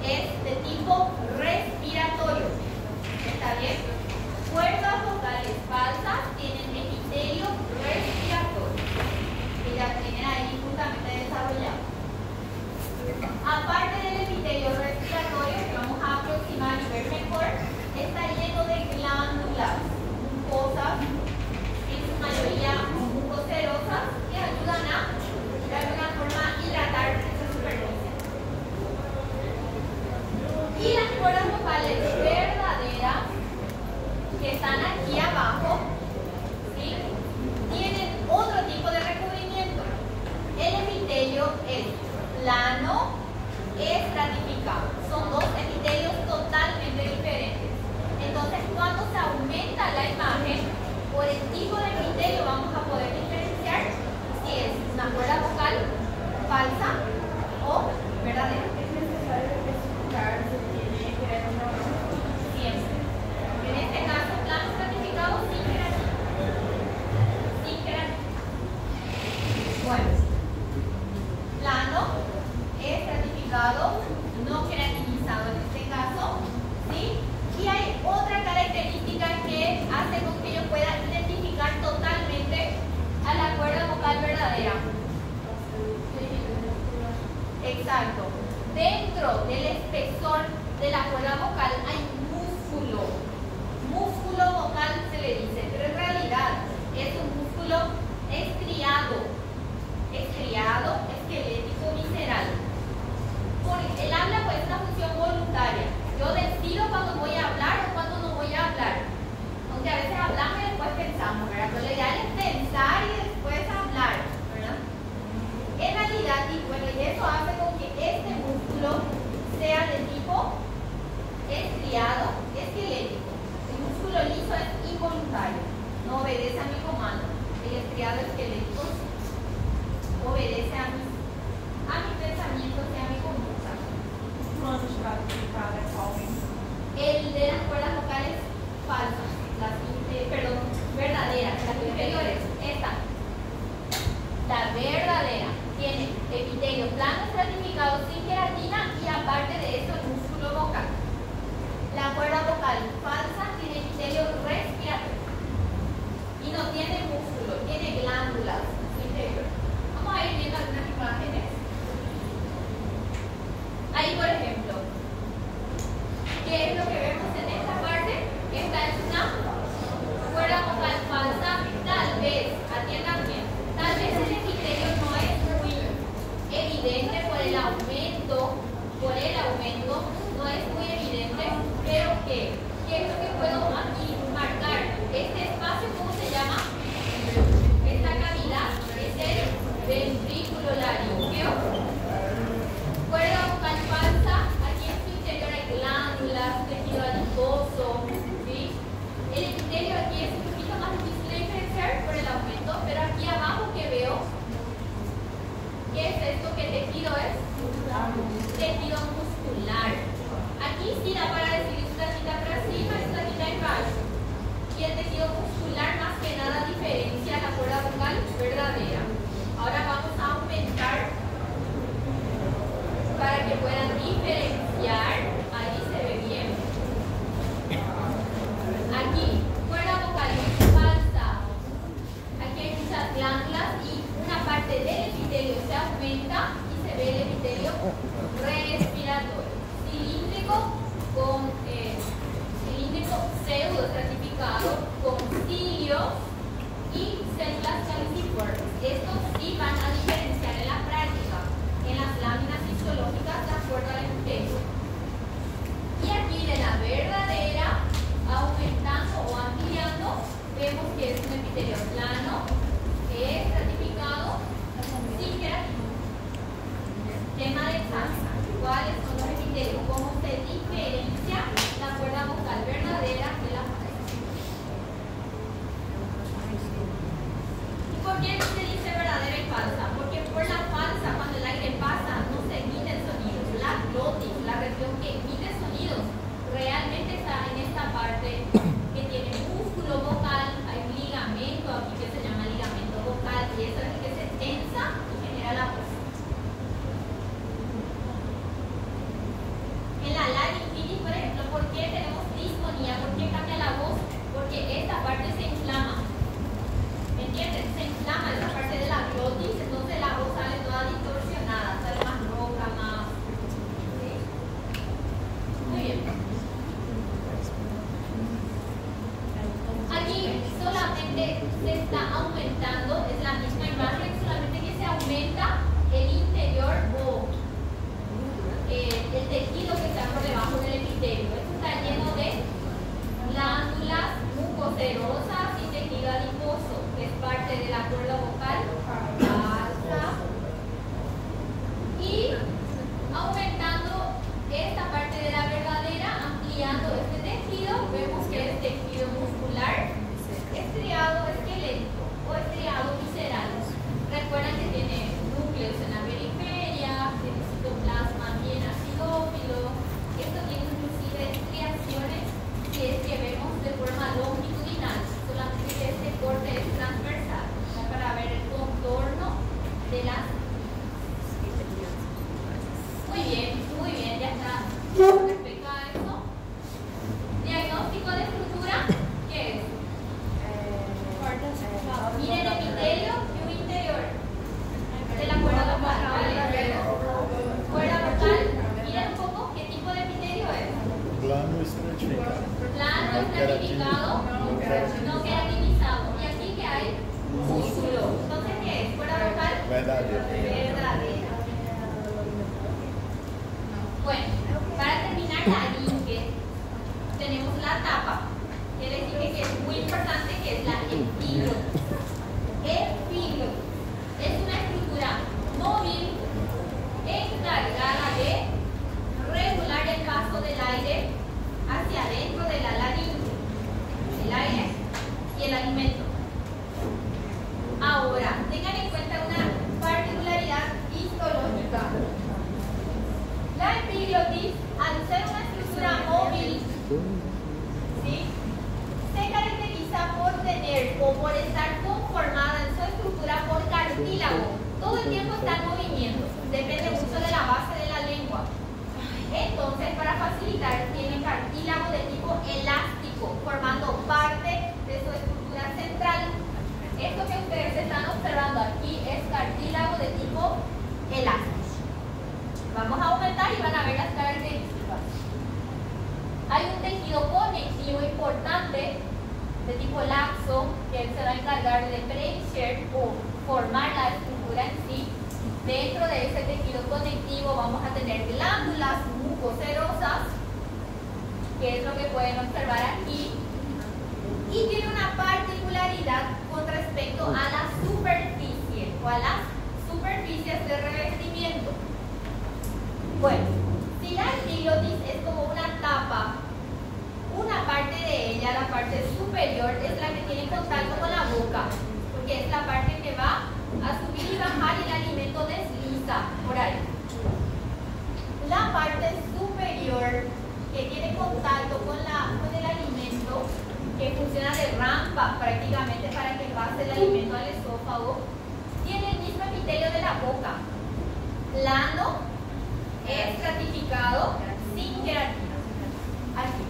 es de tipo respiratorio. ¿Está bien? Cuerdas vocales falsas tienen epitelio respiratorio, que ya tienen ahí justamente desarrollado. Aparte del epitelio respiratorio, que vamos a aproximar y ver mejor, está lleno de glándulas mucosas, en su mayoría mucocerosas, que ayudan a, de alguna forma, hidratar esa superficie. Y las cuerdas vocales verdaderas, que están aquí abajo, ¿sí?, tienen otro tipo de recubrimiento. El epitelio es plano, estratificado. Son dos epitelios totalmente diferentes. Entonces, cuando se aumenta la imagen, por el tipo de epitelio vamos a poder diferenciar si es una cuerda vocal falsa o verdadera. ¿Es necesario especificar si tiene queratina o no? Siempre. En este caso, plano estratificado sin queratina. Sin queratina. Bueno, plano estratificado, no queratinizado en este caso, ¿sí? Y hay otra característica que hace con que yo pueda identificar totalmente a la cuerda vocal verdadera. Exacto. Dentro del espesor de la cuerda vocal hay músculo. Músculo vocal se le dice, pero en realidad es un músculo estriado, esquelético, visceral. El habla pues es una función voluntaria. Yo decido cuando voy a hablar o cuando no voy a hablar. Aunque a veces hablamos y después pensamos, ¿verdad? Pero lo ideal es pensar y después hablar, ¿verdad? En realidad, y bueno, y eso hace con que este músculo sea de tipo estriado, esquelético. El músculo liso es involuntario, no obedece a mi comando. El estriado esquelético obedece a mis pensamientos y a mi conducta. El de las cuerdas vocales falsas, verdaderas, las inferiores, esta. La verdadera tiene epitelio plano estratificado sin queratina y aparte de eso el músculo vocal. La cuerda vocal falsa tiene epitelio respiratorio y no tiene músculo, tiene glándulas en su interior. Vamos a ir viendo algunas imágenes. Ahí, por ejemplo, ¿qué es lo que vemos en esta parte? Esta es una cuerda vocal falsa, tal vez, atiendan bien, tal vez el epitelio no es muy evidente por el aumento, no es muy evidente, pero ¿qué es lo que puedo aquí marcar? Este espacio, ¿cómo se llama? Esta cavidad es el ventrículo laríngeo. Cuerda vocal falsa, aquí en su interior hay glándulas, tejido adiposo, ¿sí? El epitelio aquí es un poquito más difícil de diferenciar por el aumento, pero aquí abajo que veo, ¿qué es esto? ¿Qué tejido es? Tejido muscular. Aquí sí da para decir estatita para arriba, estatita en bajo. Y el tejido muscular más que nada diferencia la cuerda vocal verdadera. Ahora vamos a aumentar para que puedan diferenciar. Ahí se ve bien. Aquí, cuerda vocal falsa. Aquí hay muchas glándulas y una parte del epitelio se aumenta y se ve el epitelio respiratorio. Cilíndrico pseudo estratificado con cilios y células caliciformes. Estos sí van a diferenciar en la práctica, en las láminas fisiológicas, de acuerdo al epitelio. Y aquí de la verdadera, aumentando o ampliando, vemos que es un epitelio plano, estratificado, sin queratina. Tema de examen. ¿Cuáles son los epitelios? ¿Cómo se diferencia la cuerda vocal verdadera de la falsa? ¿Y por qué se dice verdadera y falsa? Porque por la falsa, cuando el aire pasa, no se emiten sonidos. La glotis, la región que emite sonidos, realmente está en esta parte que tiene músculo vocal. Hay un ligamento aquí que se llama ligamento vocal y eso es el que se tensa y genera la voz. porque esta parte se inflama. ¿Me entienden? Se inflama esa parte de la glotis, entonces la voz sale toda distorsionada, sale más roja, más. ¿Sí? Muy bien. Aquí solamente se está aumentando, es la misma imagen, solamente que se aumenta el interior o el tejido que está por debajo del epitelio. Esto está lleno de glándulas mucoserosas y tejido adiposo, que es parte de la cuerda vocal alta. Y aumentando esta parte de la verdadera, ampliando este tejido, vemos que es tejido muscular, estriado esquelético o estriado visceral. Recuerden que tiene núcleos en la periferia, tiene citoplasma bien acidófilo. Esto tiene inclusive estriaciones que vemos de forma longitudinal, solamente que este corte es transversal, para ver el contorno de las. Muy bien, ya está. Respecto a eso, diagnóstico de estructura, ¿qué es? Miren el epitelio y un interior de la cuerda vocal, ¿vale? Cuerda vocal, miren un poco qué tipo de epitelio es. Plano estratificado. Plano estratificado, no queratinizado. Y aquí que hay músculo. Entonces, ¿qué es? ¿Cuerda vocal? Verdadera. Verdadera. Bueno, para terminar la laringe, tenemos la tapa, que les dije que es muy importante, que es la epiglotis. Epiglotis es una estructura móvil encargada de regular el paso del aire hacia adentro de la laringe, el aire y el alimento. Ahora, tengan en cuenta una particularidad histológica. La epiglotis, al ser una estructura móvil, ¿sí?, se caracteriza por tener o por estar conformada en su estructura por cartílago. Todo el tiempo está en movimiento, depende mucho de la base de la lengua. Entonces, para facilitar, tiene cartílago de tipo elástico, formando parte de su estructura central. Esto que ustedes están observando aquí es cartílago de tipo elástico. Vamos a aumentar y van a ver las características. Hay un tejido conectivo importante de tipo laxo, que se va a encargar de preencher o formar la estructura en sí. Dentro de ese tejido conectivo vamos a tener glándulas mucoserosas, que es lo que pueden observar aquí. Y tiene una particularidad con respecto a la superficie o a las superficies de revestimiento. Bueno, si la epiglotis es como una tapa, una parte de ella, la parte superior, es la que tiene contacto con la boca, porque es la parte que va a subir y bajar y el alimento desliza por ahí. La parte superior, que tiene contacto con el alimento, que funciona de rampa prácticamente para que pase el alimento al esófago, tiene el mismo epitelio de la boca, plano, estratificado, sin queratina. Aquí.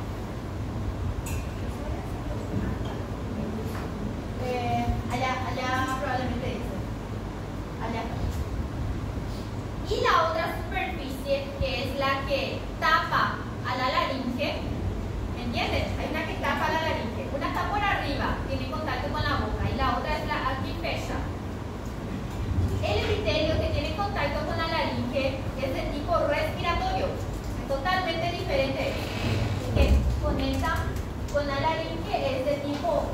Allá probablemente dice. Allá. Y la otra superficie, que es la que tapa a la laringe, ¿me entienden? Hay una que tapa a la laringe. Una está por arriba, tiene contacto con la boca, y la otra es la antifecha. El epitelio que tiene contacto con la laringe es de tipo respiratorio, totalmente diferente. Que conecta con la laringe es de tipo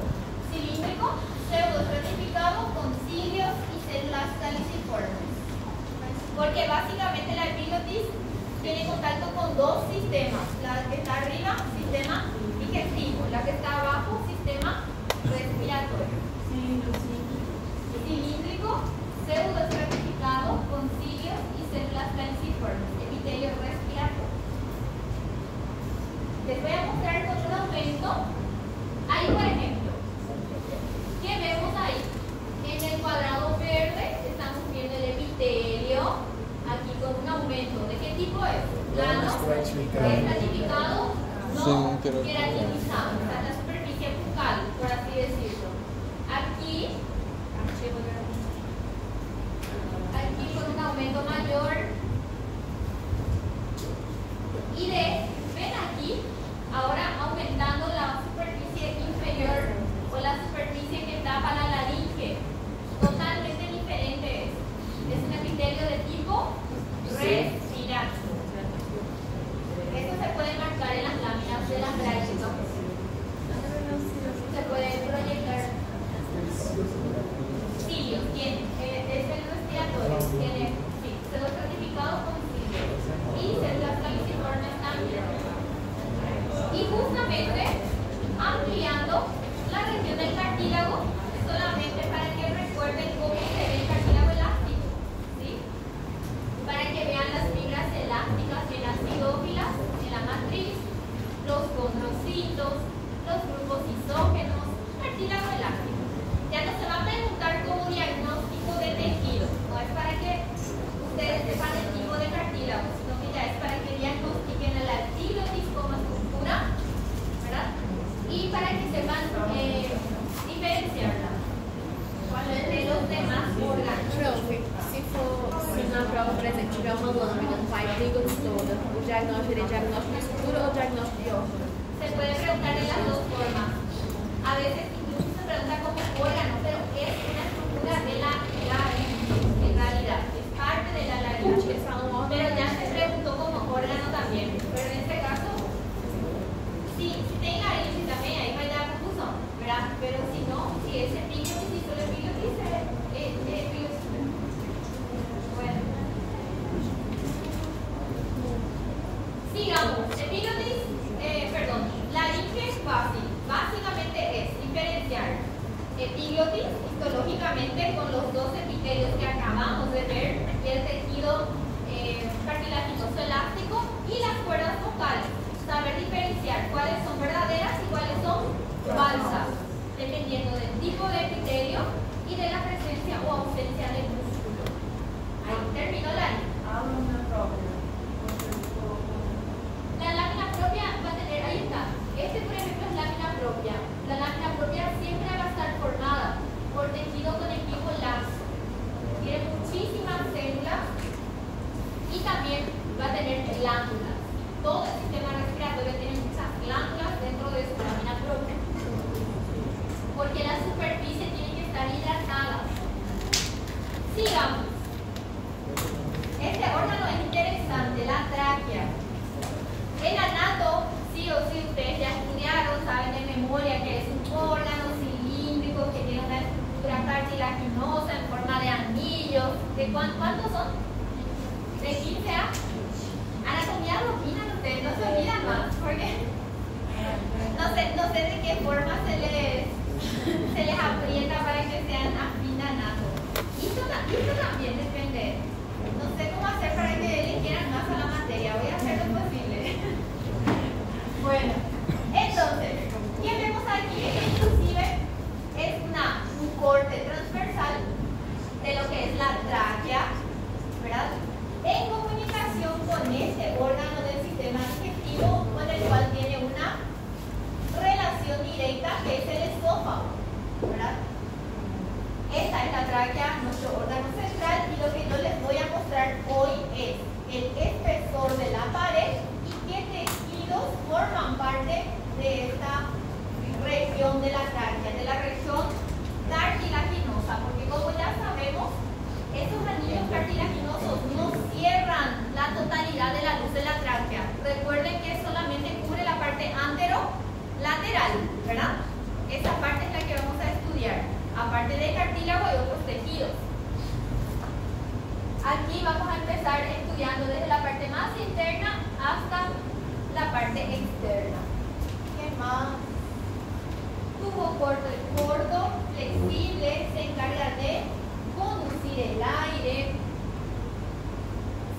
cilíndrico, pseudoestratificado, con cilios y células caliciformes. Porque básicamente la epiglotis tiene contacto con dos sistemas. La que está arriba, sistema digestivo; la que está abajo, sistema respiratorio. Cilíndrico, pseudoestratificado, con cilios y células caliciformes, epitelio respiratorio. Les voy a mostrar con un aumento. Ahí, por ejemplo, ¿qué vemos ahí? En el cuadrado verde estamos viendo el epitelio, aquí con un aumento. ¿De qué tipo es? Plano, estratificado, no queratinizado. O sea, la superficie bucal focal, por así decirlo. Aquí con un aumento mayor. Y ven aquí, ahora aumentando la superficie inferior o la superficie que tapa la laringe. Totalmente diferente es. Es un epitelio de tipo respiratorio. Esto se puede marcar en las láminas de las braquias. Se puede proyectar. Cilios, tiene, es el respiratorio, tiene células certificados con cilios y células caliciformes también. Y justamente ampliando la región del cartílago, solamente para que recuerden cómo se ve el cartílago elástico, ¿sí? Para que vean las fibras elásticas en las sidófilas, en la matriz, los condrocitos, los grupos isógenos, cartílago elástico. Ya no se va a preguntar como diagnóstico de tejido, no es para que ustedes sepan el tipo de cartílago, sino que ya es para que diagnostiquen el artilotis como estructura, ¿verdad? Y para que sepan diferenciarla entre los demás órganos. Profe, se na prova, por exemplo, tiver uma lâmina, vai trígono toda, o diagnóstico é diagnóstico de estrutura ou diagnóstico de órgano? Se puede preguntar de las dos formas. A veces incluso se pregunta como órgano, pero es una estructura de la laringe, en realidad, es parte de la laringe. Pero ya se preguntó como órgano también. Pero en este caso, si tiene laringe también, ahí va a dar confusión, ¿verdad? Pero si no, si es epiglotis, si solo epiglotis, es epiglotis. Bueno. Sigamos, epiglotis, laringe es fácil. Básicamente es diferenciar epiglotis histológicamente con los dos epitelios que acabamos de ver, el tejido cartilaginoso elástico y las cuerdas focales. Saber diferenciar cuáles son verdaderas y cuáles son falsas, dependiendo del tipo de epitelio y de la presencia o ausencia del músculo. Ahí terminó la línea. La lámina propia va a tener, ahí está. Este, por ejemplo, es lámina propia. La lámina propia siempre va a estar formada por tejido conectivo laxo. Tiene muchísimas células y también va a tener glándulas. Todo el sistema respiratorio tiene muchas glándulas dentro de su lámina propia. Porque la superficie tiene que estar hidratada. Sigamos. Este órgano es interesante, la tráquea. En anato, sí o sí ustedes ya estudiaron, saben de memoria que es un órgano cilíndrico que tiene una estructura cartilaginosa en forma de anillo. ¿De cuántos son? ¿De 15 a? Anatomía dominan ustedes, no se olvidan más, porque no sé de qué forma se les aprieta para que sean afín a anato. Y esto también depende. No sé cómo hacer para que le quieran más a la materia, voy a hacer lo posible. Bueno, entonces, ¿qué vemos aquí? Inclusive es un corte transversal de lo que es la tráquea, ¿verdad? En comunicación con este órgano del sistema digestivo con el cual tiene una relación directa que es el esófago, ¿verdad? Esta es la tráquea, nuestro órgano central, y lo que yo les voy a mostrar hoy es el espesor de la pared y qué tejidos forman parte de esta región de la tráquea, de la región cartilaginosa, porque como ya sabemos, estos anillos cartilaginosos no cierran la totalidad de la luz de la tráquea. Recuerden que solamente cubre la parte antero-lateral, ¿verdad? Esa parte es la que vamos a estudiar, aparte de cartílago y otros tejidos. Aquí vamos a empezar estudiando desde la parte más interna hasta la parte externa. ¿Qué más? Tubo corto, flexible, se encarga de conducir el aire,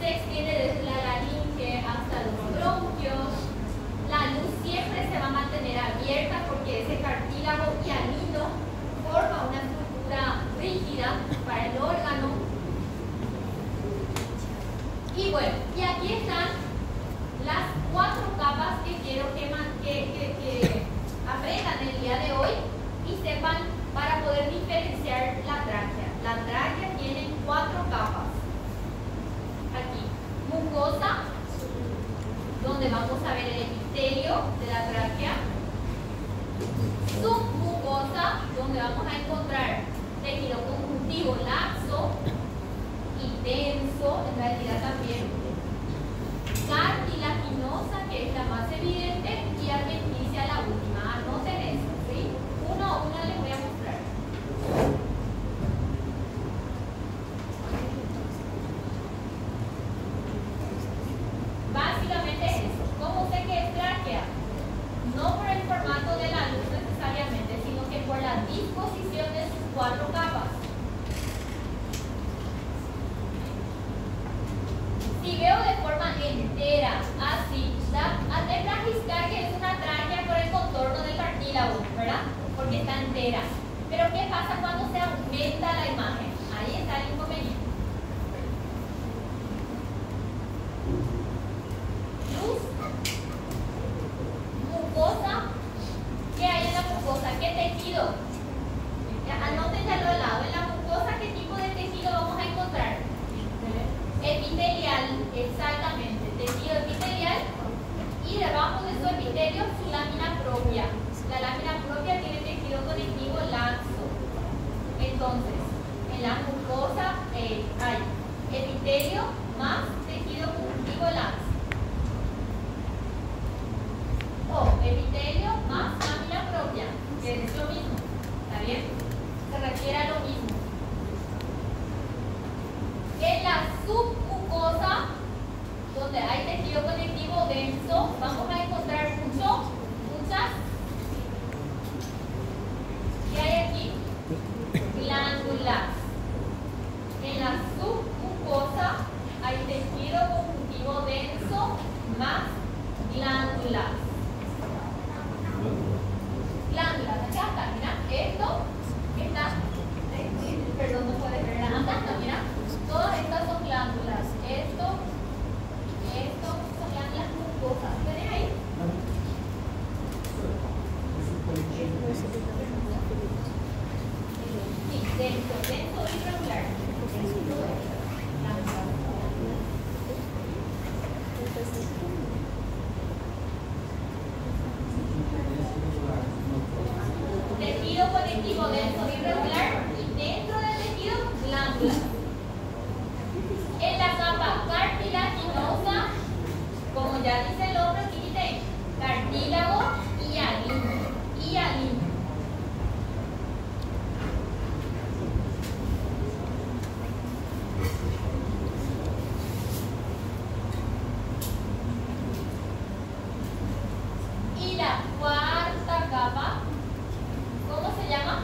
se extiende desde la laringe hasta los bronquios. La luz siempre se va a mantener abierta porque ese cartílago hialino forma una estructura rígida para el órgano. Y bueno, y aquí están las 4 capas que quiero que aprendan el día de hoy donde vamos a ver el epitelio de la tráquea. Submucosa, donde vamos a encontrar tejido conjuntivo laxo y denso, en realidad también. Cartilaginosa, que es la más evidente, y adventicia la última. Anoten eso, ¿sí? Uno a uno les voy a mostrar. Básicamente es eso. ¿Cómo sé que es tráquea? No por el formato de la luz necesariamente, sino que por la disposición de sus 4 capas. Si veo de forma entera, así, hazte plastiscar que es una tráquea por el contorno del cartílago, ¿verdad? Porque está entera. Pero ¿qué pasa cuando se aumenta la imagen? Ahí está el inconveniente. Luz, mucosa. ¿Qué hay en la mucosa? ¿Qué tejido? Anoten ya al lado. En la mucosa, ¿qué tipo de tejido vamos a encontrar? Epitelial, exactamente. Tejido epitelial. Y debajo de su epitelio, su lámina propia. La lámina propia tiene tejido conectivo laxo. Entonces, en la mucosa hay epitelio más tejido conjuntivo laxo. O epitelio más lámina propia, que es lo mismo. ¿Está bien? Se refiere a lo mismo. En la submucosa, donde hay tejido conectivo denso, vamos a encontrar muchas. ¿Qué hay aquí? Glándulas. En la submucosa hay tejido conjuntivo denso más glándulas. Glándulas, acá está, mira, esto está, perdón, no puedes ver, acá está, mira, todas estas son glándulas, esto son glándulas mucosas, ¿ven ahí? Sí, denso y regular. Tejido conectivo denso y regular, y dentro del tejido, glándulas. En la capa cartilaginosa, como ya dice el nombre, fíjate, cartílago hialino. Y la cuarta capa, ¿cómo se llama?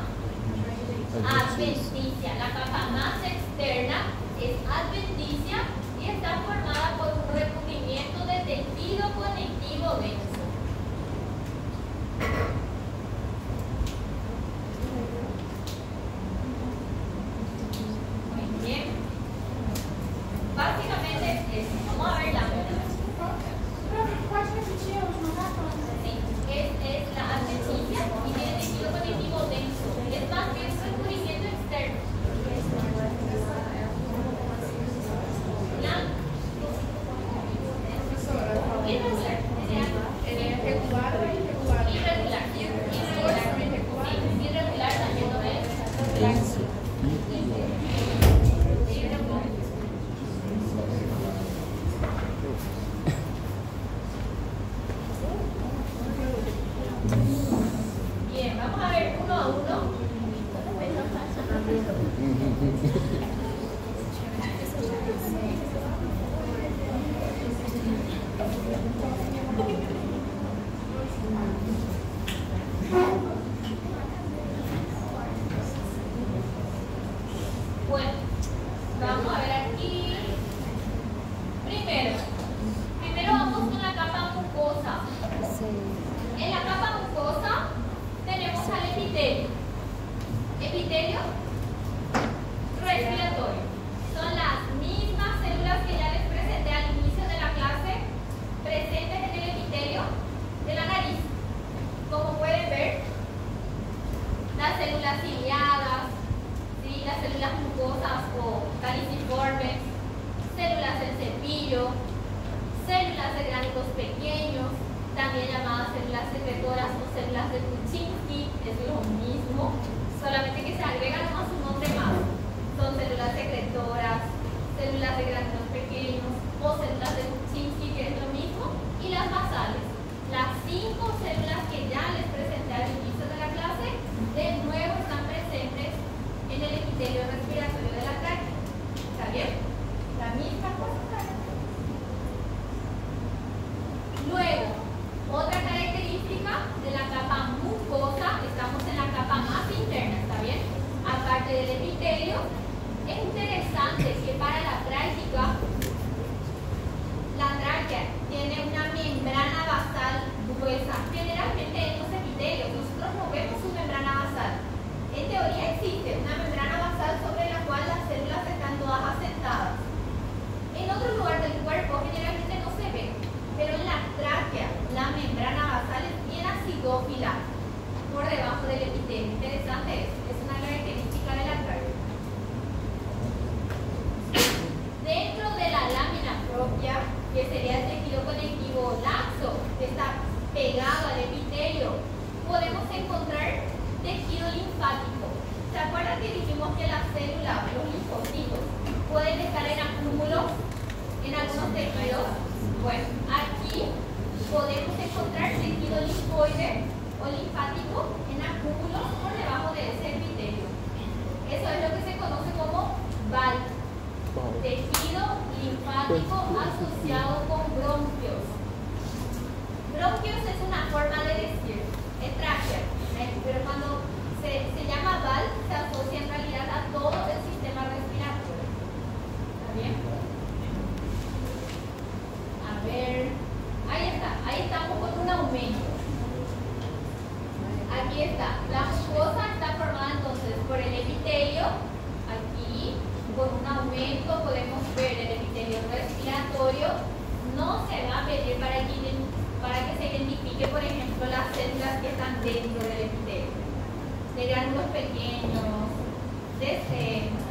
Adventicia. La capa más externa es adventicia y está formada por un recubrimiento de tejido conectivo denso. Muy bien. Básicamente es eso. Vamos a ver la sí, es la adventicia y tiene tejido conectivo denso. Es más bien un recubrimiento externo. Irregular. Regular o irregular? Irregular. Sí, irregular también lo es. Bien, vamos a ver uno a uno. Bueno, vamos a ver aquí. Primero vamos con la capa mucosa. En la capa mucosa tenemos al epitelio. células de granulos pequeños, también llamadas células secretoras o células de Kuczynski, es lo mismo, solamente que se agrega nomás un nombre más. Son células secretoras, células de granulos pequeños o células de Kuczynski, que es lo mismo, y las basales. Las 5 células que ya les presenté al inicio de la clase, de nuevo están presentes en el epitelio respiratorio de la tráquea. ¿Está bien? La misma cosa. Luego, otra característica de la capa mucosa, estamos en la capa más interna, ¿está bien? Aparte del epitelio, es interesante que para la práctica, la tráquea tiene una membrana basal gruesa. Generalmente en los epitelios, nosotros no vemos su membrana basal. En teoría existe una membrana basal sobre la cual las células están todas asentadas. En otro lugar del cuerpo generalmente no se ve, pero en la tráquea la membrana basal es bien acidófila por debajo del epitelio. Interesante eso, es una característica de la tráquea. Dentro de la lámina propia, que sería el tejido conectivo laxo, que está pegado al epitelio, podemos encontrar tejido linfático. ¿Se acuerdan que dijimos que las células, los linfocitos, pueden estar en acúmulos en algunos tejidos? Bueno, aquí podemos encontrar tejido linfoide o linfático en acúmulos por debajo de ese epitelio. Eso es lo que se conoce como VAL. Tejido linfático asociado con bronquios. Bronquios es una forma de decir, es tráquea, pero cuando se llama VAL se asocia en realidad a todo el sistema respiratorio. ¿Está bien? A ver, ahí estamos con un aumento. Aquí está, la mucosa está formada entonces por el epitelio, aquí. Con un aumento podemos ver el epitelio respiratorio. No se va a pedir para que se identifique, por ejemplo, las células que están dentro del epitelio. De granulos pequeños,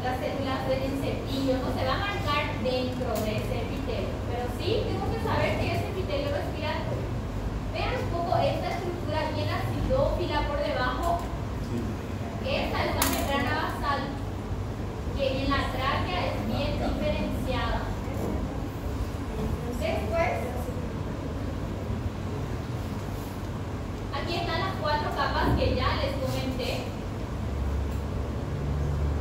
las células del enceptillo, no se va a marcar dentro de ese epitelio. Pero sí tenemos que saber que es epitelio respiratorio. Vean un poco esta estructura bien acidófila por debajo. Esta es una membrana basal, que en la tráquea es bien diferenciada. Después, aquí están las 4 capas que ya les comenté.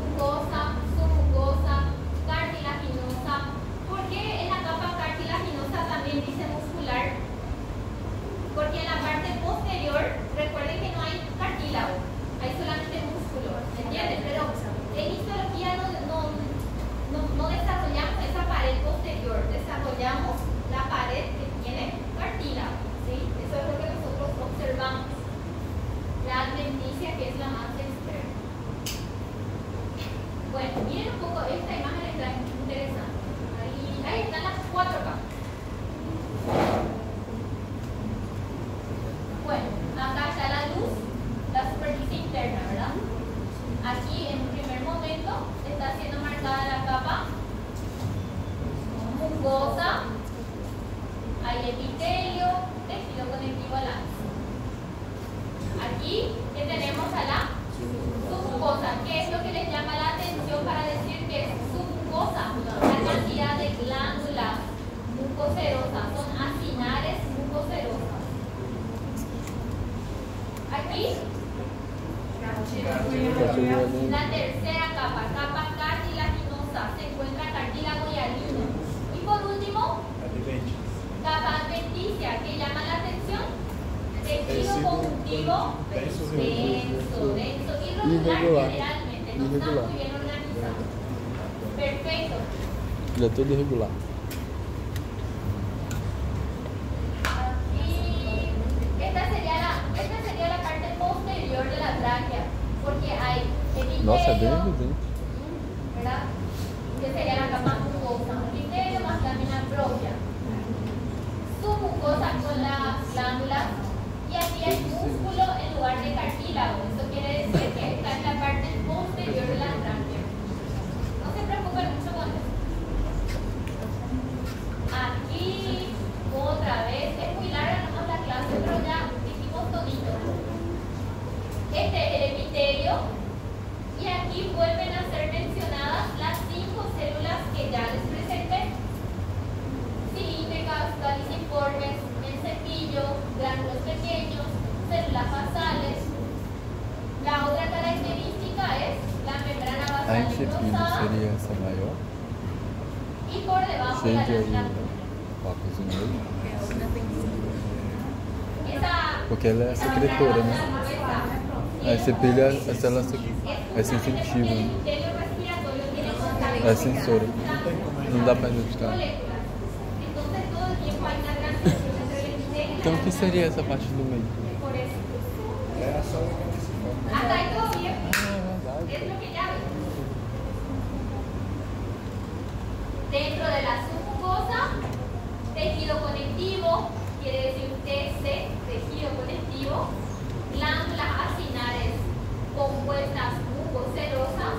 Mucosa, submucosa, cartilaginosa. ¿Por qué en la capa cartilaginosa también dice muscular? Porque en la parte posterior, recuerden que no hay cartílago, hay solamente músculo, ¿entienden? Pero en histología no desarrollamos esa pared posterior, desarrollamos la pared que tiene cartílago, ¿sí? Eso es lo que nosotros observamos. La adventicia, que es la más externa. Bueno, miren un poco, esta imagen está interesante. Ahí están las 4 capas. Bueno, acá está la luz, la superficie interna, ¿verdad? Aquí en un primer momento está siendo marcada la capa mucosa, hay epitelio, tejido conectivo laxo. Aquí que tenemos a la submucosa. ¿Qué es lo que les llama la atención para decir que es submucosa? La cantidad de glándulas mucoserosas, son acinares mucoserosas. Aquí la tercera capa, capa cartilaginosa, se encuentra cartílago hialino. Y por último, capa adventicia, que llama la atención, tejido conjuntivo denso y irregular generalmente, no está muy bien organizado. Perfecto. Ele é todo irregular. Esta sería la parte posterior de la tráquea, porque hay epitelio, Nossa, é bem evidente. ¿verdad? Que sería la capa mucosa, epitelio más lámina propia, submucosa con las glándulas, y aquí hay músculo en lugar de cartílago. Eso quiere decir que está en la parte posterior de la tráquea. No se preocupen mucho con eso. Aquí, con células basales. La otra característica es la membrana A basal enxertina engrosada seria essa maior, y por debajo de la cheia de glándula. óculos no meio, Esa porque ela é secretora, né? Aí você pilha a célula, essa incentiva, né? É sensora. Não dá pra identificar. Então o que seria essa parte do meio? É a célula principal. Hasta ahí todo bien. Ah, é Es verdade. lo que ya ves. Dentro de la submucosa, tejido conectivo, quiere decir TC, tejido conectivo, glándulas acinares compuestas mucocerosas,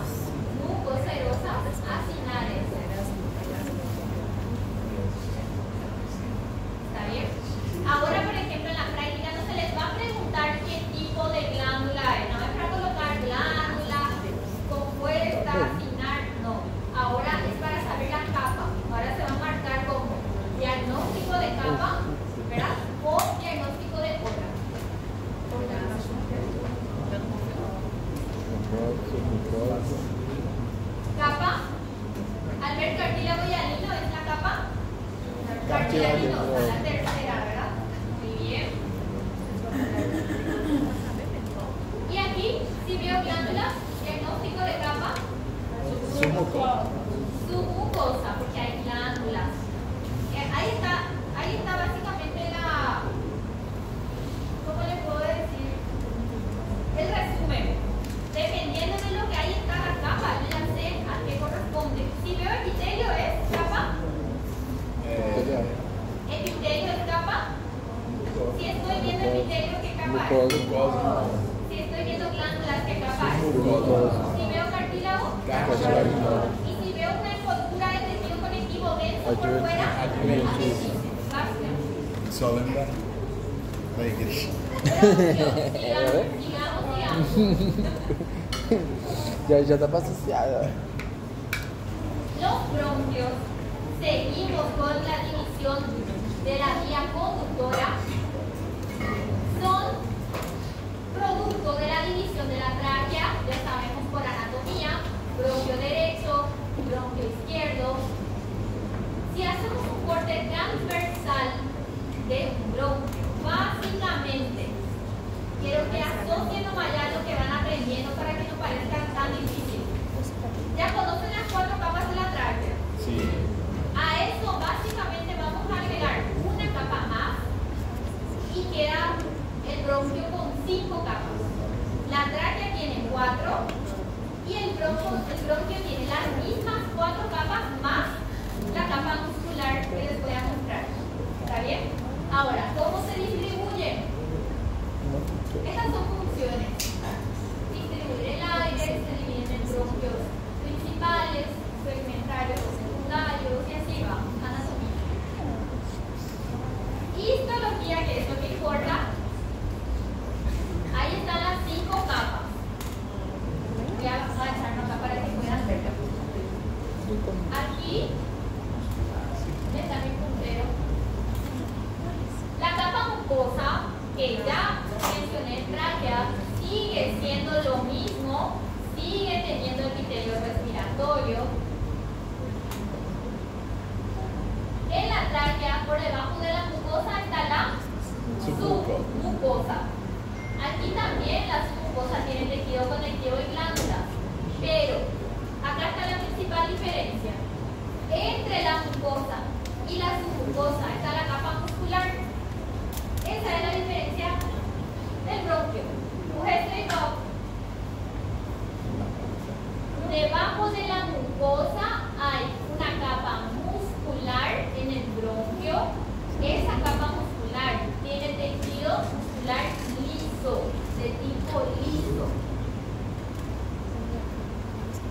acinares. ¿Está bien? Ahora, por ejemplo, en la práctica no se les va a preguntar qué tipo de glándula es. No es para colocar glándula compuesta, acinar, no. Ahora es para saber la capa. Ahora se va a marcar como diagnóstico de capa, ¿verdad? O diagnóstico de otra. Capa. Al ver cartílago y alino es la capa. Cartilaginosa, la tercera, ¿verdad? Muy bien. Y aquí, si veo glándulas, diagnóstico de capa. Submucosa, porque hay glándulas. Ahí está básicamente la, ¿cómo le puedo decir? El resumen. Dependiendo de lo que hay en cada capa, yo ya sé a qué corresponde. Si veo epitelio es capa, epitelio es capa. Si estoy viendo epitelio, ¿qué capa es? Si estoy viendo glándulas, ¿qué capa es? Si veo cartílago, y si veo una envoltura de tejido conectivo denso por fuera, adhesivo. Só lembrar da igreja. Digamos. Já dá pra associar. Los bronquios, seguimos con la división de la vía conductora, son producto de la división de la tráquea, ya sabemos por anatomía, bronquio derecho, bronquio izquierdo. Si hacemos un corte transversal de un bronquio, básicamente, quiero que asocien nomás ya lo que van aprendiendo para que no parezca tan difícil. ¿Ya conocen las 4 capas de la tráquea? Sí. A eso básicamente vamos a agregar una capa más y queda el bronquio con 5 capas. La tráquea tiene 4 y el bronquio tiene las mismas 4 capas más la capa muscular que les voy a mostrar. ¿Está bien? Ahora, ¿cómo se distribuyen? Estas son funciones. Distribuir el aire, se dividen en bronquios principales, segmentarios o secundarios y así va. Anatomía. Histología, que es lo que importa. Ahí están las 5 capas. Voy a echar acá para que puedan verlo. Aquí está mi puntero. La capa mucosa, que ya mencioné, tráquea, sigue siendo lo mismo, sigue teniendo epitelio respiratorio. En la tráquea, por debajo de la mucosa, está la submucosa. Aquí también la submucosa tiene tejido conectivo y glándulas, pero acá está la principal diferencia. Entre la mucosa y la submucosa está la capa muscular. Esa es la diferencia del bronquio. Debajo de la mucosa hay una capa muscular en el bronquio. Esa capa muscular tiene tejido muscular liso, de tipo liso.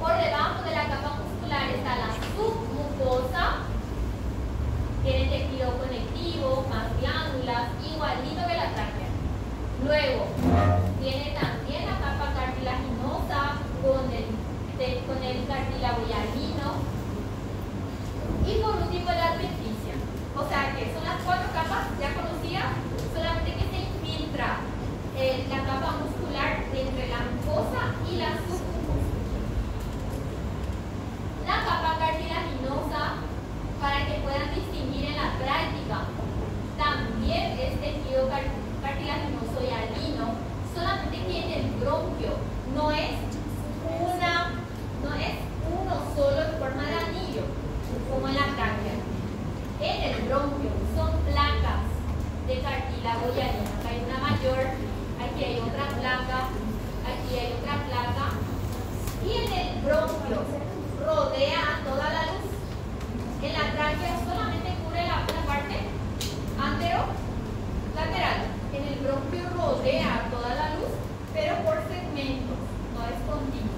Por debajo de la capa muscular está la submucosa. Tiene tejido conectivo, más glándulas, igualito que la tráquea. Luego, tiene también la capa cartilaginosa con el cartílago hialino. Y por último, la adventicia. O sea que son las 4 capas, ya conocía, solamente que se infiltra cartílago y harina. Acá hay una mayor, aquí hay otra placa, aquí hay otra placa. Y en el bronquio rodea a toda la luz. En la tráquea solamente cubre la parte antero-lateral. En el bronquio rodea a toda la luz, pero por segmentos, no es continuo.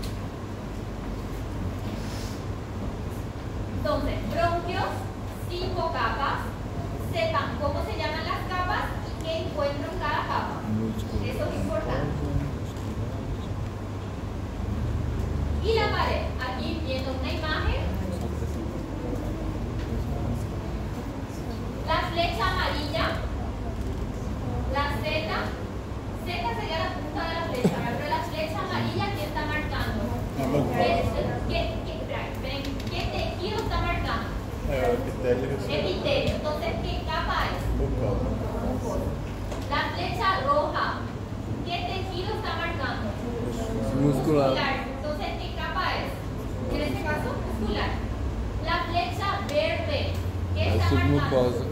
Entonces, bronquios, 5 capas. Sepan cómo se llaman las capas y qué encuentro en cada capa. Eso es importante. Y la pared, aquí viendo una imagen. La flecha amarilla, la Z sería la punta de la flecha, pero la flecha amarilla, ¿qué está marcando? ¿Qué tejido está marcando? Epitelio. Entonces, ¿qué capa es? Mucosa. La flecha roja, ¿qué tejido está marcando? Muscular. Entonces, ¿qué capa es? En este caso, muscular. La flecha verde, ¿qué está marcando? Submucosa.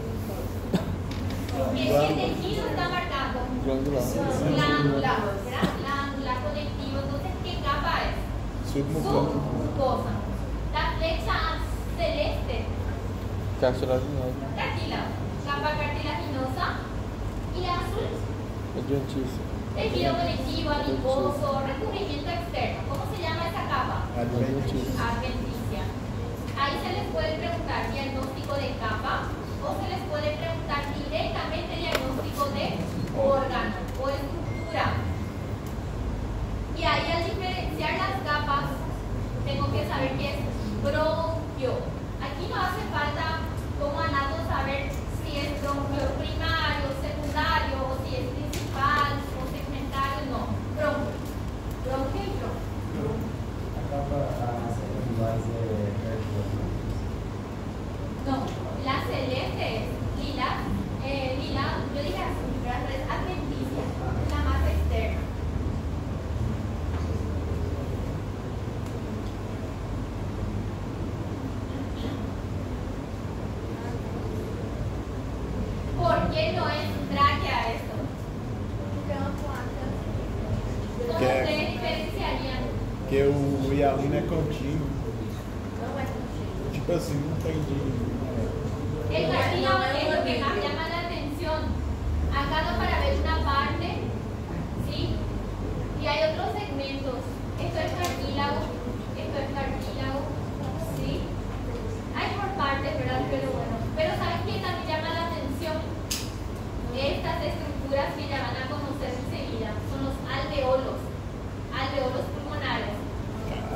¿Qué tejido está marcando? Glandular. Glándula, ¿verdad? Glándula, conectivo. Entonces, ¿qué capa es? Submucosa. La flecha celeste. Cartilaginosa. Cartílago. Capa cartilaginosa. Y la azul. Adventicia. Tejido conectivo, adiposo, recubrimiento externo. ¿Cómo se llama esa capa? Adventicia. Ahí se les puede preguntar diagnóstico de capa o se les puede preguntar directamente diagnóstico de órgano o estructura. Y ahí al diferenciar las capas, tengo que saber qué es bronquio. Aquí no hace falta como anato saber si es bronquio primario, secundario, o si es principal, o segmentario, no. Bronquio. Bronquio y bronquio. No, la celeste es lila, yo dije azul, pero es adventicia, es la más externa. ¿Por qué no es tráquea esto? ¿Cómo ustedes diferenciarían? Que o hialino é contínuo. Não é contigo. Tipo assim, não tem de. El cartílago es lo que más llama la atención. Acá no para ver una parte, ¿sí? Y hay otros segmentos. Esto es cartílago, ¿sí? Hay por partes, ¿verdad? Pero bueno. Pero ¿saben qué también llama la atención? Estas estructuras que ya van a conocer enseguida son los alveolos pulmonares.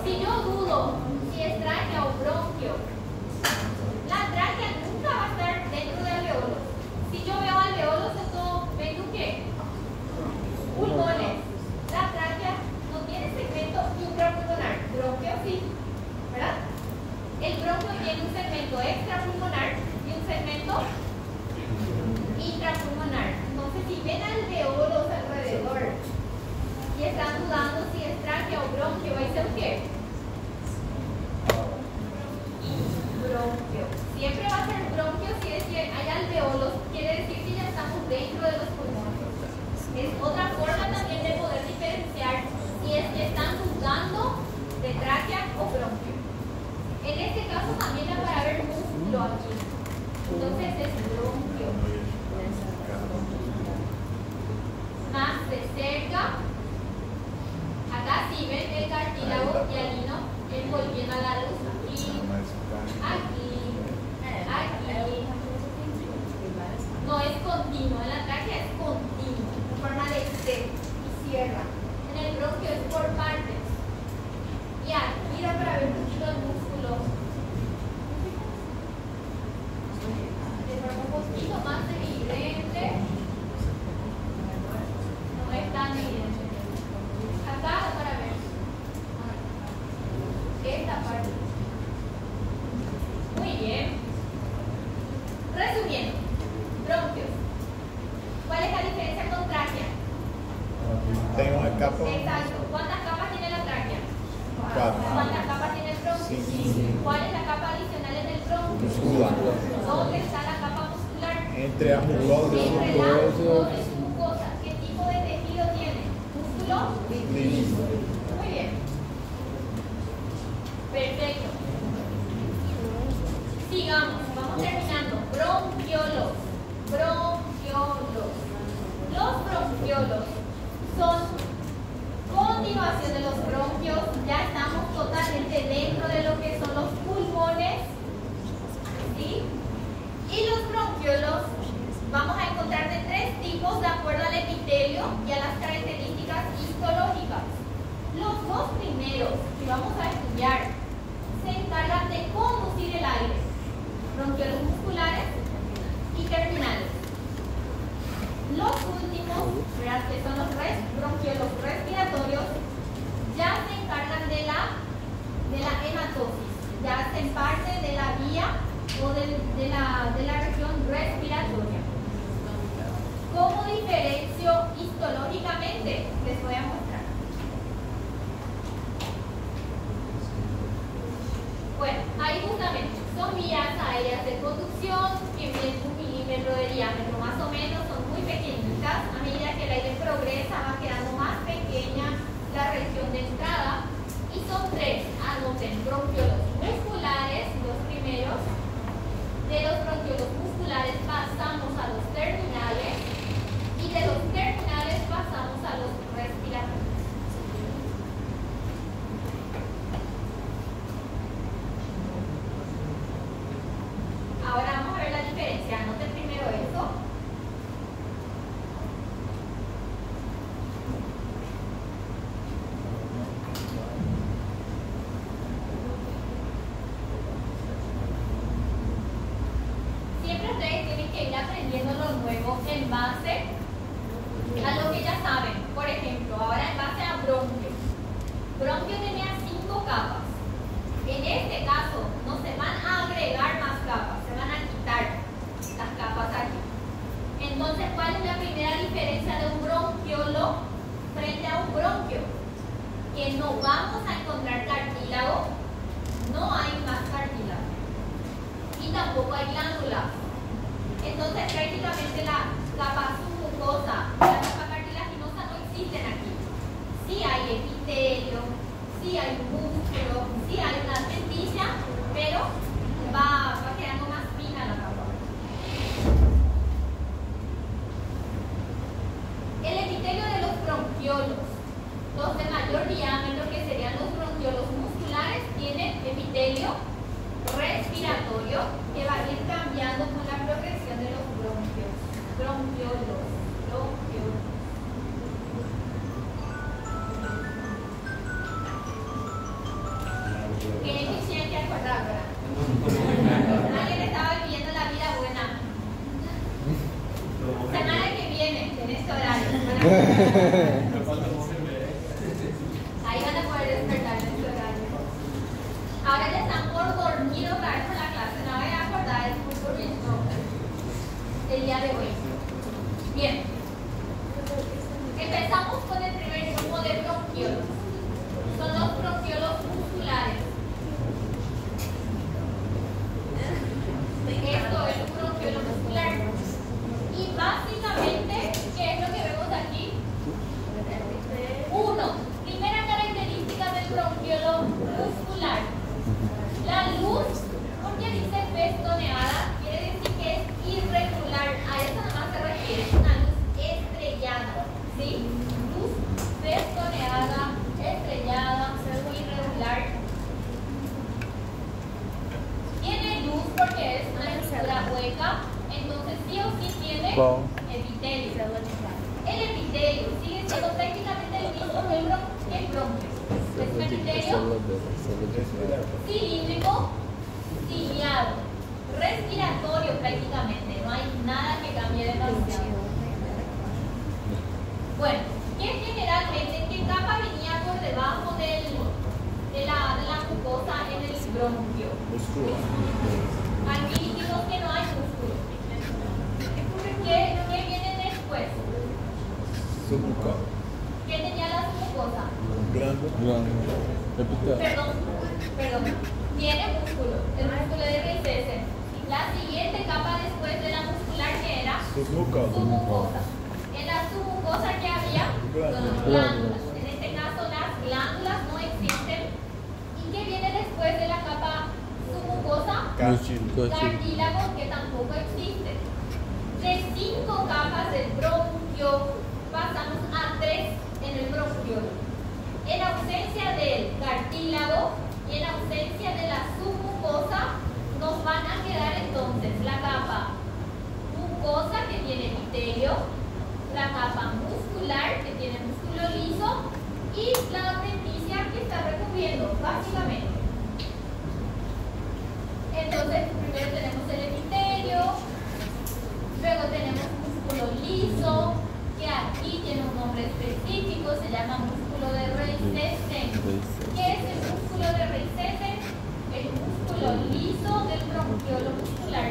Si yo dudo si es tráquea o bronquio, la tráquea nunca va a estar dentro de alveolos. Si yo veo alveolos, esto vengo ¿qué? Pulmones. La tráquea no tiene segmento intrapulmonar. Bronquio sí, ¿verdad? El bronquio tiene un segmento extrapulmonar y un segmento intrapulmonar. Entonces, si ven alveolos alrededor y están dudando si es tráquea o bronquio, ¿va a ser qué? Bronquio. Siempre va a ser bronquio si es que hay alveolos, quiere decir que ya estamos dentro de los pulmones. Es otra forma también de poder diferenciar si es que están dudando de tráquea o bronquio. En este caso también da para ver músculo aquí. Entonces es bronquio. Más de cerca. Acá sí ven el cartílago hialino envolviendo a la luz. Aquí. No es continuo, en la tráquea es continuo, en forma de C y cierra. En el bronquio es por partes. Y aquí da para ver mucho el músculo. De forma un poquito más evidente. No es tan evidente. Acá da para ver esta parte. Muy bien. Resumiendo, bronquios. ¿Cuál es la diferencia con tráquea? Tem uma capa. Exacto. ¿Cuántas capas tiene la tráquea? 4. ¿Cuántas capas tiene el bronquio? Sí. ¿Cuál es la capa adicional en el bronquio? Muscular. ¿Dónde está la capa muscular? Entre a mucosa e o Entre la mucosa Sí. Muy bien. Perfecto. Sigamos, vamos terminando. Bronquiolos. Bronquiolos. Los bronquiolos son continuación de los bronquios. Ya estamos totalmente dentro de lo que son los pulmones. ¿Sí? Y los bronquiolos vamos a encontrar de tres tipos de acuerdo al epitelio y a las características histológicas. Los dos primeros que vamos a estudiar se encargan de conducir el aire, bronquiolos musculares y terminales. Los últimos, que son los bronquiolos respiratorios, ya se encargan de la hematosis, ya hacen parte de la vía o de la región respiratoria. ¿Cómo diferencio histológicamente? Les voy a mostrar. Bueno, ahí justamente son vías aéreas de conducción que miden 1 milímetro de diámetro más o menos, son muy pequeñitas. A medida que el aire progresa va quedando más pequeña la región de entrada y son tres, anoten, bronquiolos musculares, los primeros. De los bronquiolos musculares pasamos a los terminales y de los terminales pasamos a los respiratorios. Ahora vamos a ver la diferencia. Anoten primero esto. Siempre ustedes tienen que ir aprendiendo lo nuevo en base a lo que ya saben. Por ejemplo, ahora en base a bronquio. Bronquio tenía 5 capas. En este caso no se van a agregar más capas, se van a quitar las capas aquí. Entonces, ¿cuál es la primera diferencia de un bronquiolo frente a un bronquio? Que no vamos a encontrar cartílago, no hay más cartílago y tampoco hay glándulas. Entonces, prácticamente la capa submucosa y la capa cartilaginosa no existen aquí. Sí hay epitelio, sí hay músculo, sí hay una adventicia, pero va quedando más fina la capa. El epitelio de los bronquiolos, los de mayor diámetro, que serían los bronquiolos musculares, tienen epitelio respiratorio que va a ir cambiando con la progresión de los bronquios. Bronquiolos. Qué eficiente acordar, ¿verdad? Alguien estaba viviendo la vida buena. Semana que viene, en este horario. Ahí van a poder despertar en este horario. Ahora ya están por dormir otra vez por la clase. No voy a acordar el curso del día de hoy. Bien. Empezamos con el primer grupo de bronquiolos. Son los bronquiolos musculares. Esto es un bronquiolo muscular. Y básicamente, ¿qué es lo que vemos aquí? 1. Primera característica del bronquiolo muscular. La luz, porque dice festoneada, quiere decir que es irregular. A eso nada más se refiere, es una luz estrellada. ¿Sí? Luz festoneada, estrellada, irregular. Tiene luz porque es una estructura hueca, entonces sí o sí tiene epitelio. El epitelio sigue siendo prácticamente el mismo que el bronquio. Es un epitelio cilíndrico, ciliado, respiratorio prácticamente, no hay nada que cambie demasiado. Bueno, generalmente, ¿qué capa venía por debajo de la mucosa en el bronquio? Músculo. Aquí dijimos que no hay músculo. ¿Qué viene después? Submucosa. ¿Qué tenía la submucosa? Glándula. Perdón. Tiene músculo, el músculo de Ricese. La siguiente capa después de la muscular, que era Submucosa. submucosa. En la submucosa que había glándulas. En este caso glándulas no existen. ¿Y qué viene después de la capa submucosa? Cartílago. Cartílago, que tampoco existe. De 5 capas del bronquio pasamos a 3 en el bronquiolo. En ausencia del cartílago y en ausencia de la submucosa, nos van a quedar entonces la capa mucosa, que tiene epitelio, la capa muscular, que tiene músculo liso, y la adventicia, que está recubriendo, básicamente. Entonces, primero tenemos el epitelio, luego tenemos músculo liso, que aquí tiene un nombre específico, se llama músculo de Reissessen. ¿Qué es el músculo de Reissessen? El músculo liso del bronquiolo muscular,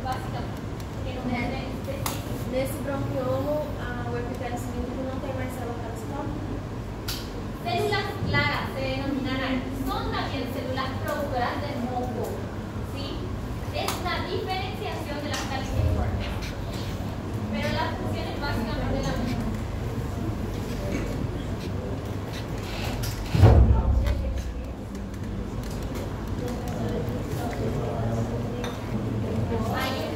básicamente, que no es específico. Nesse bronquiolo, o epitélio cilíndrico não tem mais célula calciforme? Células claras se denominan aquí. Son también células productoras de moco. ¿Sí? Es una diferenciación de las calciformes. Pero la función es básicamente la misma.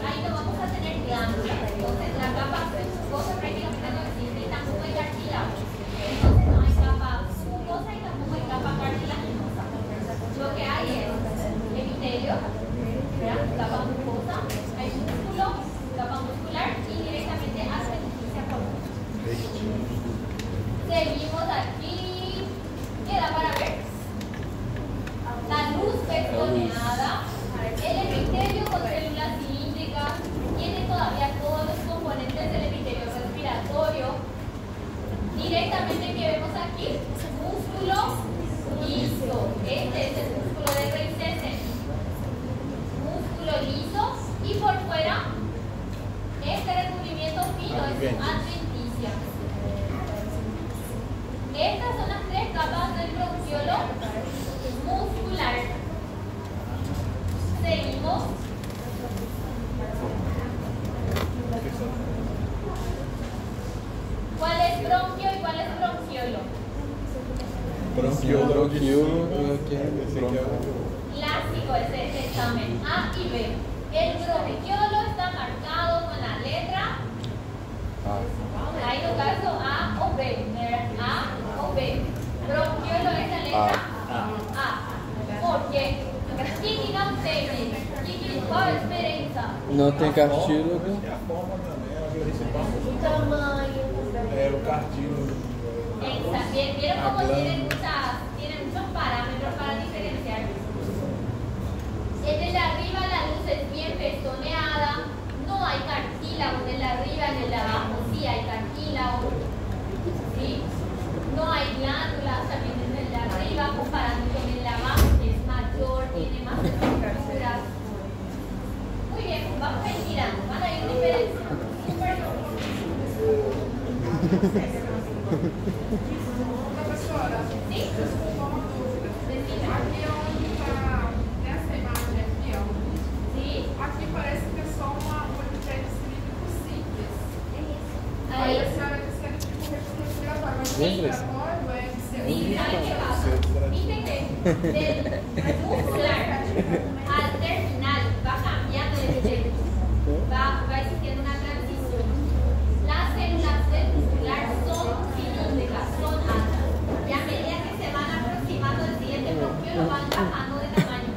Ahí no vamos a tener glándulas. Entonces la capa submucosa prácticamente no existe y tampoco hay cartílago. Entonces no hay capa submucosa y tampoco hay capa cartilaginosa. Lo que hay es epitelio, ¿verdad? Capa mucosa, hay músculo, capa muscular y directamente adventicia por mucho. Seguimos aquí. Queda para ver la luz pectoneada. El epitelio con células cilíndricas tiene todavía todos los componentes del epitelio respiratorio. Directamente que vemos aquí, músculo liso. Este es el músculo de Reissessen. Músculo liso y por fuera este recubrimiento fino es su adventicia. Estas son las 3 capas del bronquiolo muscular. Seguimos. ¿Cuál es bronquio y cuál es bronquiolo? Bronquiolo. Clásico es este examen. A y B. El bronquiolo está marcado con la letra Hay un caso A o B. A o B. Bronquiolo es la letra A. ¿Por quê? O que não tem? Qual a diferença? Não tem cartílago. É a forma também, ela viu receber O tamanho. é o cartílago. ¿Vieron cómo tienen muchos parámetros para diferenciar? En el de arriba la luz es bien pestoneada, no hay cartílago en el de arriba, en el de abajo sí hay cartílago, ¿sí? No hay glándulas también en el de arriba, comparando con el de abajo que es mayor, tiene más estructuras. Muy bien, pues vamos a ir mirando, van a ir diferenciando. Professora, ¿Sí? uma dúvida. Aqui onde está nessa imagem aqui, ó. ¿Sí? Aqui parece que é só um epitélio cilíndrico simples. Ahí. A senhora disse que era tipo respiratório, mas o Sim. respiratório é Sí, ¿saben qué pasa? Viste que del muscular al terminal va cambiando de epitelio. Va existiendo una transición. Las células del muscular son cilíndricas, son altas. Y a medida que se van aproximando al siguiente bronquiolo van bajando de tamaño.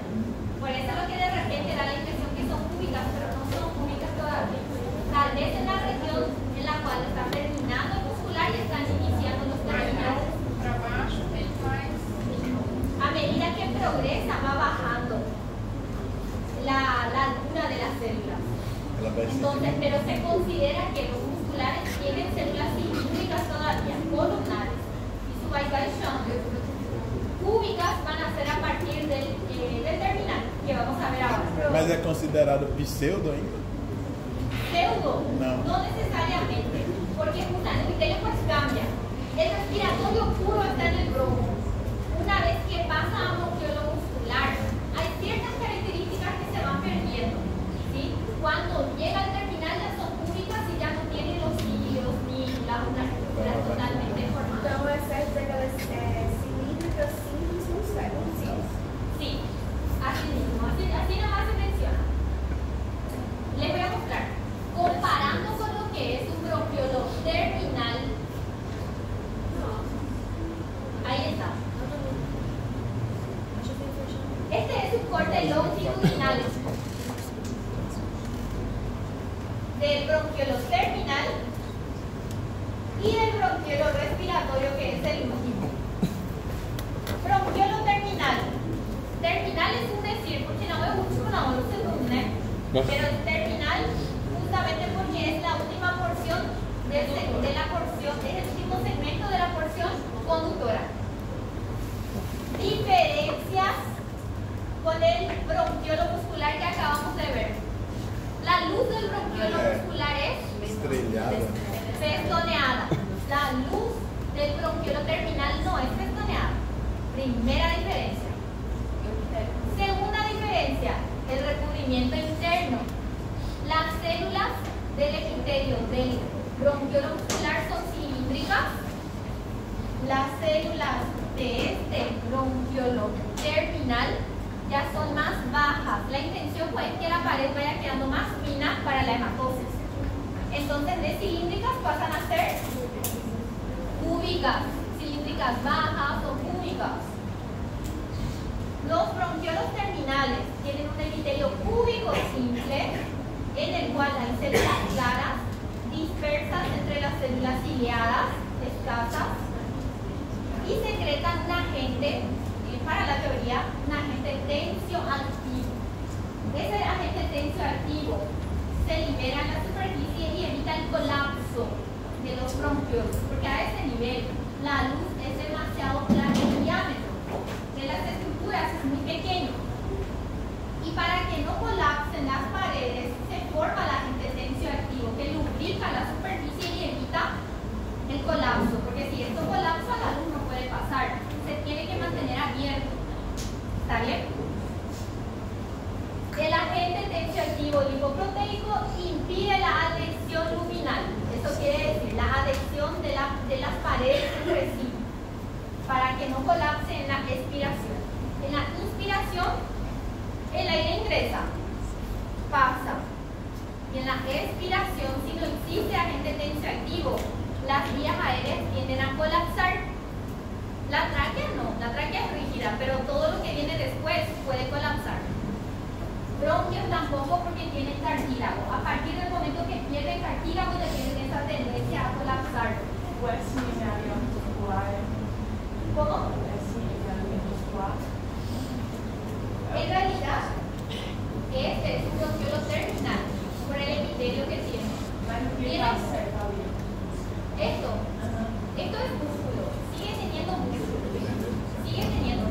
Por eso es lo que de repente da la impresión que son cúbicas, pero no son cúbicas todavía. Tal vez en la región en la cual está terminando el muscular y están iniciando los terminales. para baixo tem mais. A medida que progresa va bajando la altura de las células. Ela vai se Entonces, pero se considera que los musculares tienen células cilíndricas todavía, columnares, y su baixando. Cúbicas van a ser a partir del terminal, que vamos a ver ahora. Mas é considerado pseudo ainda? Pseudo, No. no necesariamente, porque el epitelio pues cambia. El respiratorio puro está en el bronco. Una vez que pasa a bronquiolo muscular, hay ciertas características que se van perdiendo. ¿Sí? Cuando llega al terminal ya son cúbicas y ya no tienen los cilios ni las estructuras totalmente formadas. Então é certo dizer que ela é cilíndrica el último. Bronquiolo terminal. Terminal es un decir, porque no me gusta una columna, pero terminal justamente porque es la última porción de la porción, es el último segmento de la porción conductora. Diferencias con el bronquiolo muscular que acabamos de ver. La luz del bronquiolo muscular es Estrellada. festoneada. La luz del bronquiolo terminal no es festoneada. Primera diferencia. Segunda diferencia, el recubrimiento interno. Las células del epitelio del bronquiolo muscular son cilíndricas. Las células de este bronquiolo terminal ya son más bajas. La intención fue que la pared vaya quedando más fina para la hematosis. Entonces de cilíndricas pasan a ser cúbicas. Cilíndricas bajas o cúbicas. Los bronquiolos terminales tienen un epitelio cúbico simple en el cual hay células claras dispersas entre las células ciliadas, escasas, y secretan un agente, para la teoría, un agente tensioactivo. Ese agente tensioactivo se libera en la superficie y evita el colapso de los bronquiolos, porque a ese nivel la luz es demasiado clara, el diámetro de las estructuras es muy pequeño. Y para que no colapsen las paredes, se forma el agente tensioactivo que lubrica la superficie y evita el colapso, porque si esto colapsa, la luz no puede pasar, se tiene que mantener abierto. ¿Está bien? El agente tensioactivo lipoproteico impide la adhesión luminal. Eso quiere decir la adhesión de las paredes entre sí, para que no colapse en la expiración. En la inspiración, el aire ingresa, pasa. Y en la expiración, si no existe agente tensioactivo, las vías aéreas tienden a colapsar. La tráquea no, la tráquea es rígida, pero todo lo que viene después puede colapsar. Bronquios tampoco, porque tienen cartílago. A partir del momento que pierden cartílago, ya tienen esa tendencia a colapsar. ¿Cómo? En realidad, este es un bronquiolo terminal por el epitelio que tiene. Esto es músculo, sigue teniendo músculo,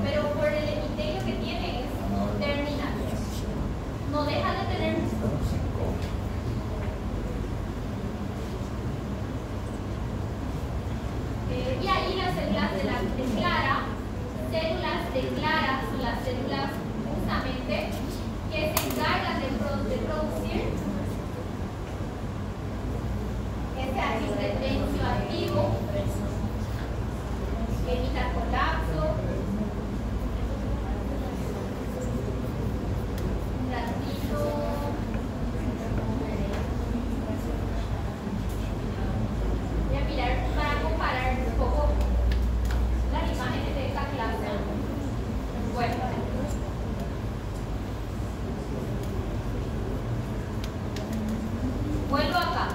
pero por el epitelio que tiene es terminal. No deja de tener músculo. Y ahí las células de clara, son las células justamente que se encargan de producir ese agente tensioactivo, evita colapso. Un ratito. Voy a mirar para comparar un poco las imágenes de esta clase. Bueno. Vuelvo acá.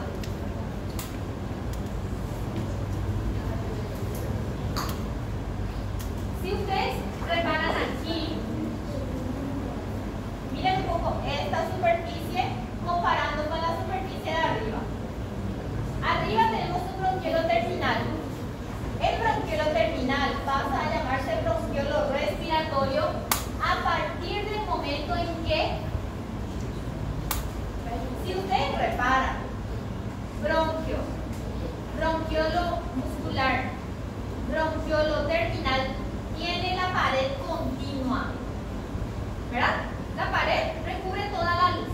Si ustedes reparan aquí, miren un poco esta superficie comparando con la superficie de arriba. Arriba tenemos un bronquiolo terminal. El bronquiolo terminal pasa a llamarse bronquiolo respiratorio a partir del momento en que, si ustedes reparan, bronquiolo muscular, bronquiolo terminal, tiene la pared continua, ¿verdad? La pared recubre toda la luz.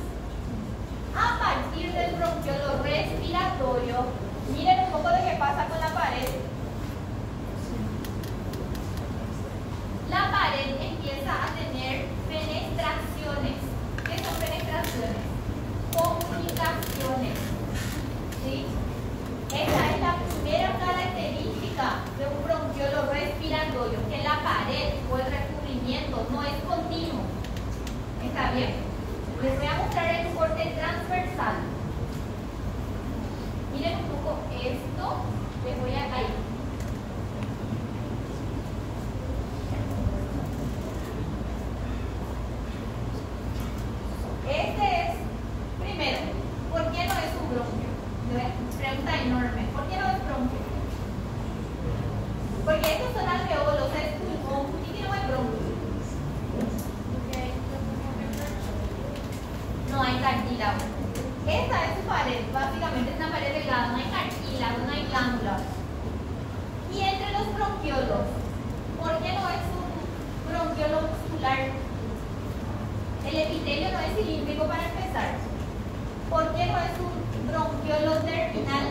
A partir del bronquiolo respiratorio, miren un poco de qué pasa con la pared. La pared empieza a tener fenestraciones. ¿Qué son fenestraciones? Comunicaciones. ¿Sí? Esa es la primera característica de un bronquiolo respiratorio, que la pared o el recubrimiento no es continuo. ¿Está bien? Les voy a mostrar el corte transversal. Miren un poco esto. Les voy a caer. Pregunta enorme. ¿Por qué no es bronquio? Porque estos son alveolos, es pulmón. ¿Por qué no es bronquio? No hay cartílago. Esta es su pared, básicamente es una pared delgada, no hay cartílago, no hay glándulas. Y entre los bronquiolos, ¿por qué no es un bronquiolo muscular? El epitelio no es cilíndrico para empezar. ¿Por qué no es un bronquiolo terminal?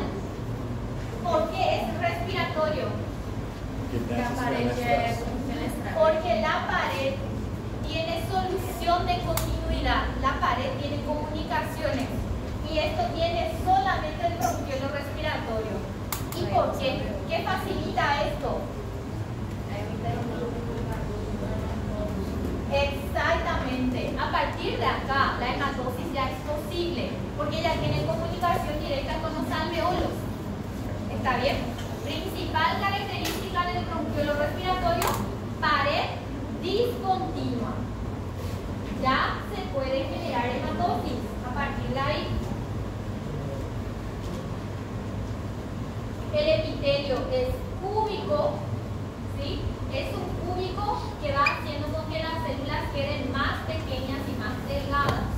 Porque es respiratorio. La pared es fenestrada. Porque la pared tiene solución de continuidad. La pared tiene comunicaciones. Y esto tiene solamente el bronquiolo respiratorio. ¿Y por qué? ¿Qué facilita esto? Exactamente. A partir de acá, la hematosis ya es posible, porque ya tiene comunicación directa con los alveolos. ¿Está bien? Principal característica del bronquiolo respiratorio, pared discontinua. Ya se puede generar hematosis a partir de ahí. El epitelio es cúbico, ¿sí? Es un cúbico que va haciendo con que las células queden más pequeñas y más delgadas.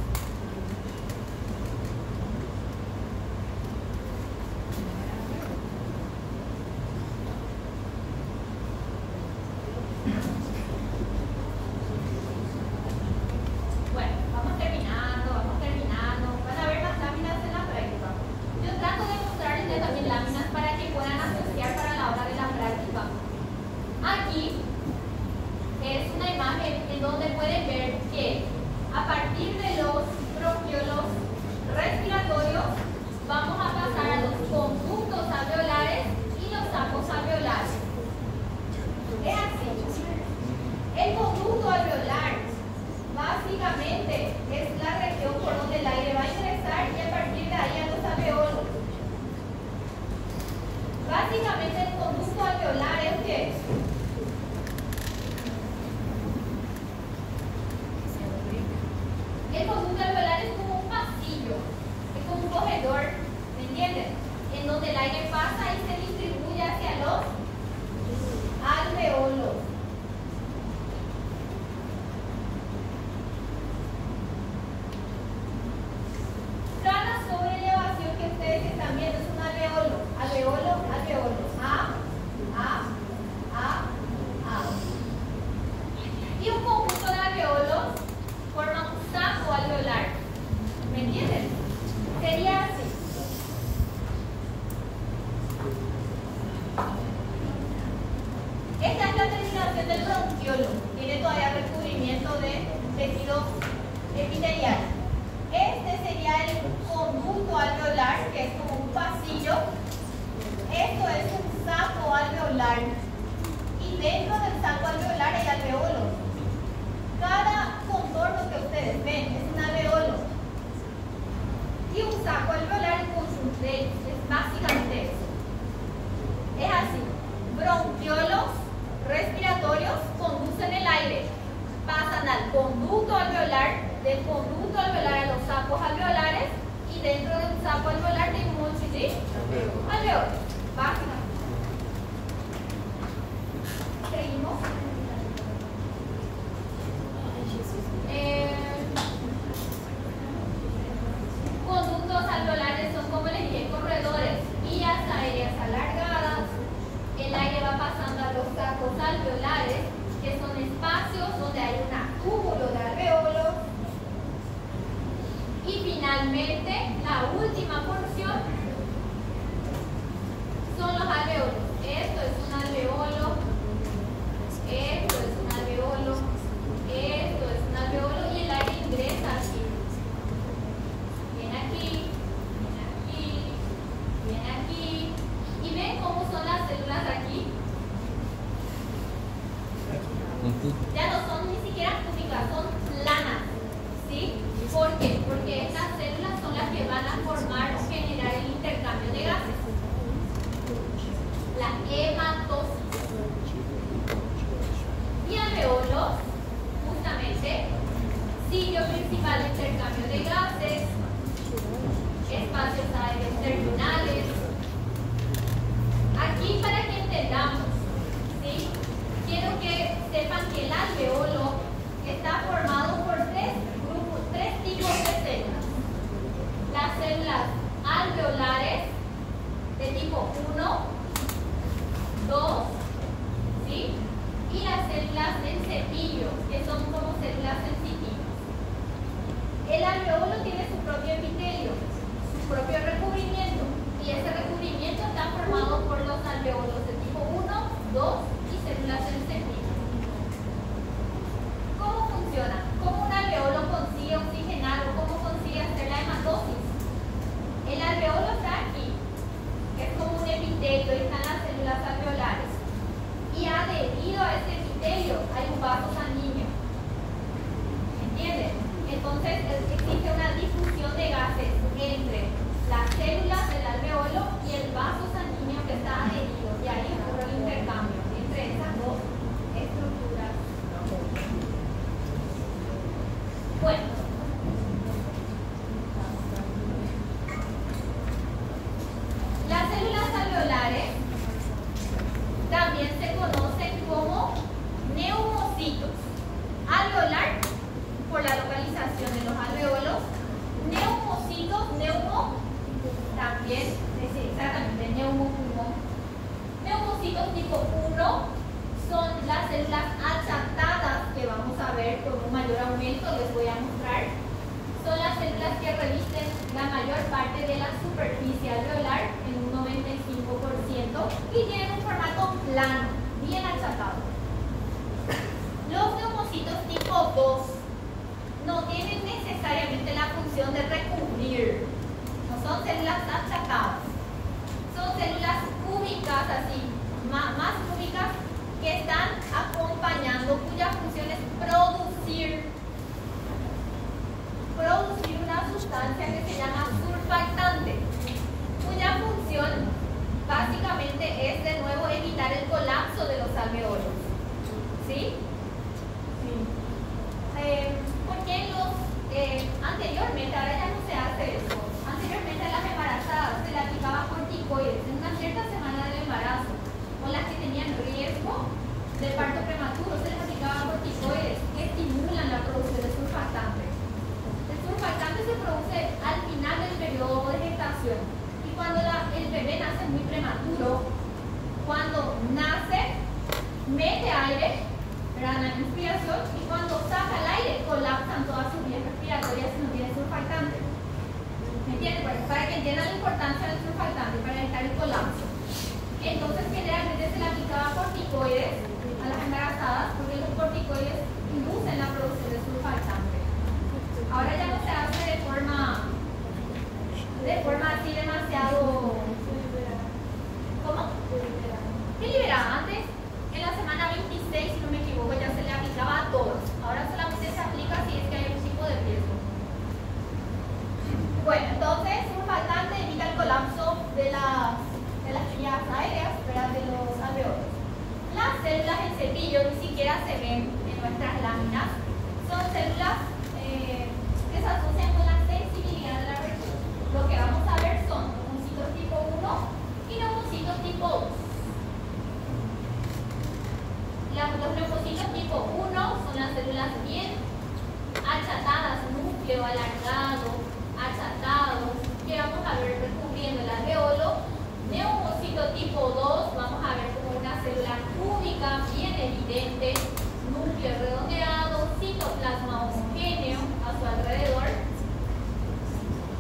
Bueno, vamos terminando. Van a haber más láminas en la práctica. Yo trato de mostrarles también láminas para que puedan asociar para la hora de la práctica. Aquí es una imagen en donde pueden ver que a partir de los bronquiolos respiratorios vamos a pasar a los conductos alveolares y los sacos alveolares. Es así. El conducto alveolar básicamente es la región por donde el aire va a ingresar y a partir de ahí a los alveolos. Básicamente el conducto alveolar es ¿qué? El conducto alveolar es como un pasillo, es como un corredor, ¿me entienden? En donde el aire pasa y se distribuye hacia los alveolos. Cada sobrelevación que ustedes están viendo es un alveolo, alveolo, alveolo. A. Y un conjunto de alveolos forma un saco alveolar. ¿Me entienden? Sería así. Esta es la terminación del bronquiolo. Tiene todavía recubrimiento de tejido epitelial. Este sería el conducto alveolar, que es como un pasillo. Esto es un saco alveolar. Y dentro del saco alveolar hay alveolos. Cada contorno que ustedes ven es un alveolo. Y un saco alveolar en conjunto es básicamente eso. Es así. Bronquiolos respiratorios conducen el aire. Pasan al conducto alveolar, del conducto alveolar a los sacos alveolares y dentro del saco alveolar hay muchos alveolos. Básicamente. Seguimos. Conductos alveolares son, como les dije, corredores, vías aéreas alargadas. El aire va pasando a los sacos alveolares, que son espacios donde hay un acúmulo de alveolos. Y finalmente, la última porción son los alveolos. Esto es un alveolo, esto es un alveolo, esto es un alveolo y el aire ingresa así. Viene aquí, viene aquí, viene aquí. ¿Y ven cómo son las células aquí? Ya no son ni siquiera cúbicas, son planas. ¿Sí? ¿Por qué? Porque estas células son las que van a formar o generar el intercambio de gases. La hematosis. Y alveolos, justamente, sitio principal de intercambio de gases, espacios aéreos terminales, cepillo, que son como células sensitivas. El alveolo tiene su propio epitelio, su propio recubrimiento, y ese recubrimiento está formado por los alveolos de tipo 1, 2 y células sensitivas. ¿Cómo funciona? ¿Cómo un alveolo consigue oxigenar o cómo consigue hacer la hematosis? El alveolo está aquí, que es como un epitelio, y están las células alveolares. Y adherido a ese epitelio hay un vaso sanguíneo. ¿Entienden? Entonces existe una difusión de gases entre las células del alveolo y el vaso sanguíneo que está adherido. Y ahí ocurre el intercambio entre esas dos estructuras. Bueno. Las células alveolares también se conocen como neumocitos. Alveolar, por la localización de los alveolos. Neumocitos, neumo, también, exactamente, neumopulmón. Neumocitos tipo 1 son las células achatadas que vamos a ver con un mayor aumento, les voy a mostrar. Son las células que revisten la mayor parte de la superficie alveolar, en un 95%, y tienen un formato plano, bien achatado. Los neumocitos tipo 2 no tienen necesariamente la función de recubrir, no son células achatadas, son células cúbicas, así, más cúbicas, que están acompañando, cuya función es producir una sustancia que se llama surfactante, cuya función básicamente es de nuevo evitar el colapso de los alveolos. ¿Sí? Porque anteriormente, ahora ya no se hace eso, anteriormente a las embarazadas se le aplicaba corticoides en una cierta semana del embarazo, o las que tenían riesgo de parto prematuro se les aplicaba corticoides que estimulan la producción de surfactante. El surfactante se produce al final del periodo de gestación, y cuando el bebé nace muy prematuro, cuando nace mete aire, ¿verdad?, en la inspiración, y cuando saca el aire colapsan todas sus vías respiratorias si no tiene surfactante. ¿Me entienden? Para que entiendan la importancia del surfactante, para evitar el colapso. Entonces generalmente se le aplicaba corticoides a las embarazadas porque los corticoides inducen la producción de surfactante. Ahora ya no se hace de forma así demasiado... ¿Cómo? Deliberada. Antes, en la semana 26, si no me equivoco, ya se le aplicaba a todos. Ahora solamente se aplica si es que hay un tipo de riesgo. Bueno, entonces, surfactante evita el colapso de las vías aéreas, ¿verdad?, de los alveolos. Las células en cepillo ni siquiera se ven en nuestras láminas. Son células que se asocian con la sensibilidad de la retina. Lo que vamos a ver son neumocitos tipo 1 y neumocitos tipo 2. Los neumocitos tipo 1 son las células bien achatadas, núcleo alargado, achatado, que vamos a ver recubriendo el alveolo. Neumocito tipo 2 vamos a ver como una célula cúbica bien evidente, núcleo redondeado, citoplasma homogéneo a su alrededor.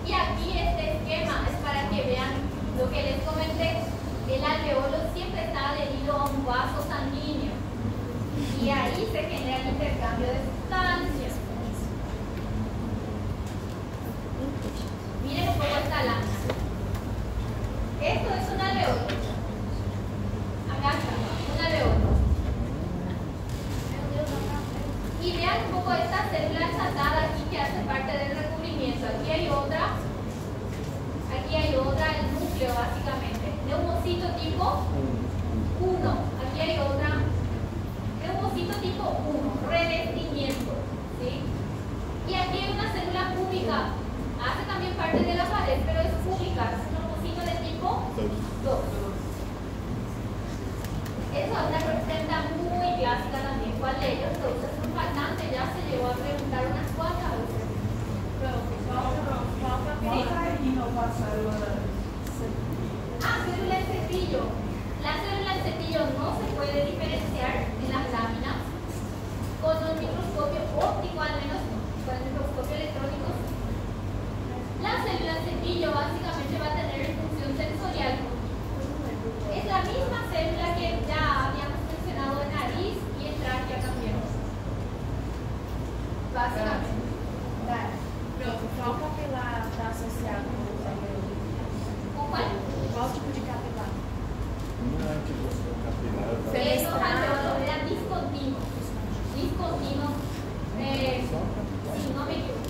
Y aquí este esquema es para que vean lo que les comenté. El alveolo siempre está adherido a un vaso sanguíneo y ahí se genera el intercambio de sustancias. Miren un poco esta lámina. Esto es un alveolo. Acá está, un alveolo. Y vean un poco esta célula achatada aquí que hace parte del recubrimiento. Aquí hay otra, el núcleo básicamente. Neumocito tipo 1. Aquí hay otra. Neumocito tipo 1, revestimiento. ¿Sí? Y aquí hay una célula cúbica. Hace también parte de la pared, pero es cúbica. Es un neumocito de tipo 2. Eso es una pregunta muy clásica también. ¿Cuál de ellos produce surfactante? Ya se llegó a preguntar unas cuantas veces. Célula en cepillo. La célula en cepillo no se puede diferenciar en las láminas. Con membrillo básicamente va a tener función sensorial. Es la misma célula que ya habíamos mencionado en nariz y en tráquea también. Básicamente. Qual capilar está associado com o alveolo? ¿Con cuál? Qual tipo de capilar? Não é tipo capilar. Esos alveolos eran discontinuos. Discontinuos. Si no me equivoco.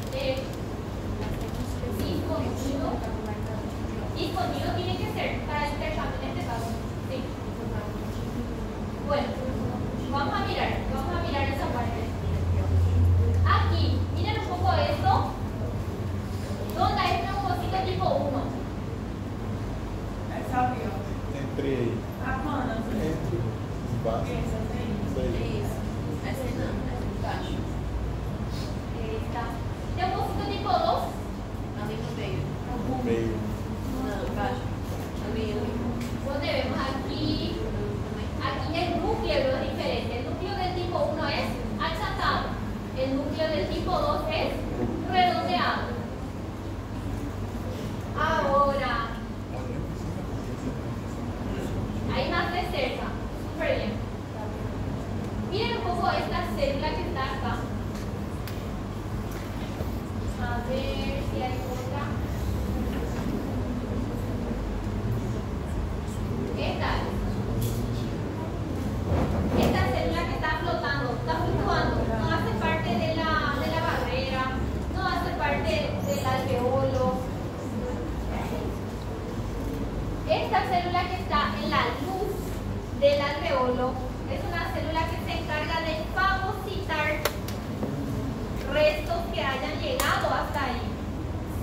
Discontinuo tiene que ser para el intercambio en este caso. Sí. Bueno, vamos a mirar esa parte. Aquí, miren un poco esto. ¿Dónde hay un neumocito tipo 1? Entre aí. Entre os vasos. Isso aí. Isso. Essa aí não, essa de baixo. Esta. Neumocito tipo 2. Ali no meio. No meio. Não, embaixo. Ali. Donde vemos aquí. Aquí el núcleo es diferente. El núcleo del tipo 1 es achatado. El núcleo del tipo 2 es redondeado. Ahora, hay más de cerca. Súper bien. Miren un poco esta célula que está acá. A ver si hay otra. Esta célula que está flotando, está fluctuando, no hace parte de la barrera, no hace parte del alveolo. Esta célula que está en la luz del alveolo es una célula que se encarga de fagocitar restos que hayan llegado hasta ahí,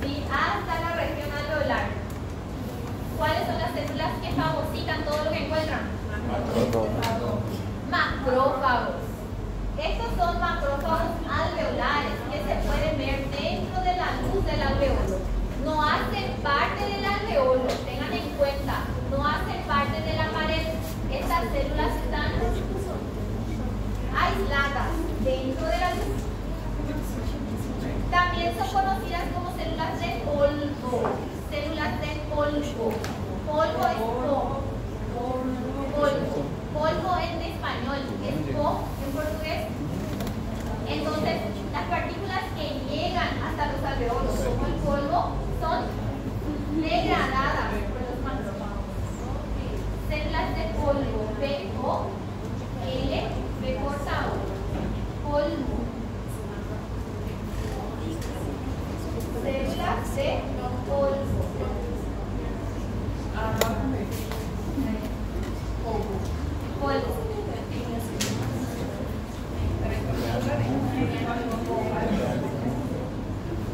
¿sí? Hasta la región alveolar. ¿Cuáles son las células que fagocitan todo lo que encuentran? Macrófagos. Estos son macrófagos alveolares que se pueden ver dentro de la luz del alveolo. No hacen parte del alveolo, tengan en cuenta, no hacen parte de la pared. Estas células están aisladas dentro de la luz. También son conocidas como células de polvo. Células de polvo. Polvo es po. Polvo. Polvo en español es po en portugués. Entonces, las partículas que llegan hasta los alveolos, como el polvo, son degradadas por los macrófagos. Células de polvo. P-O-L, B corta O. Polvo. Células de polvo. Polvo.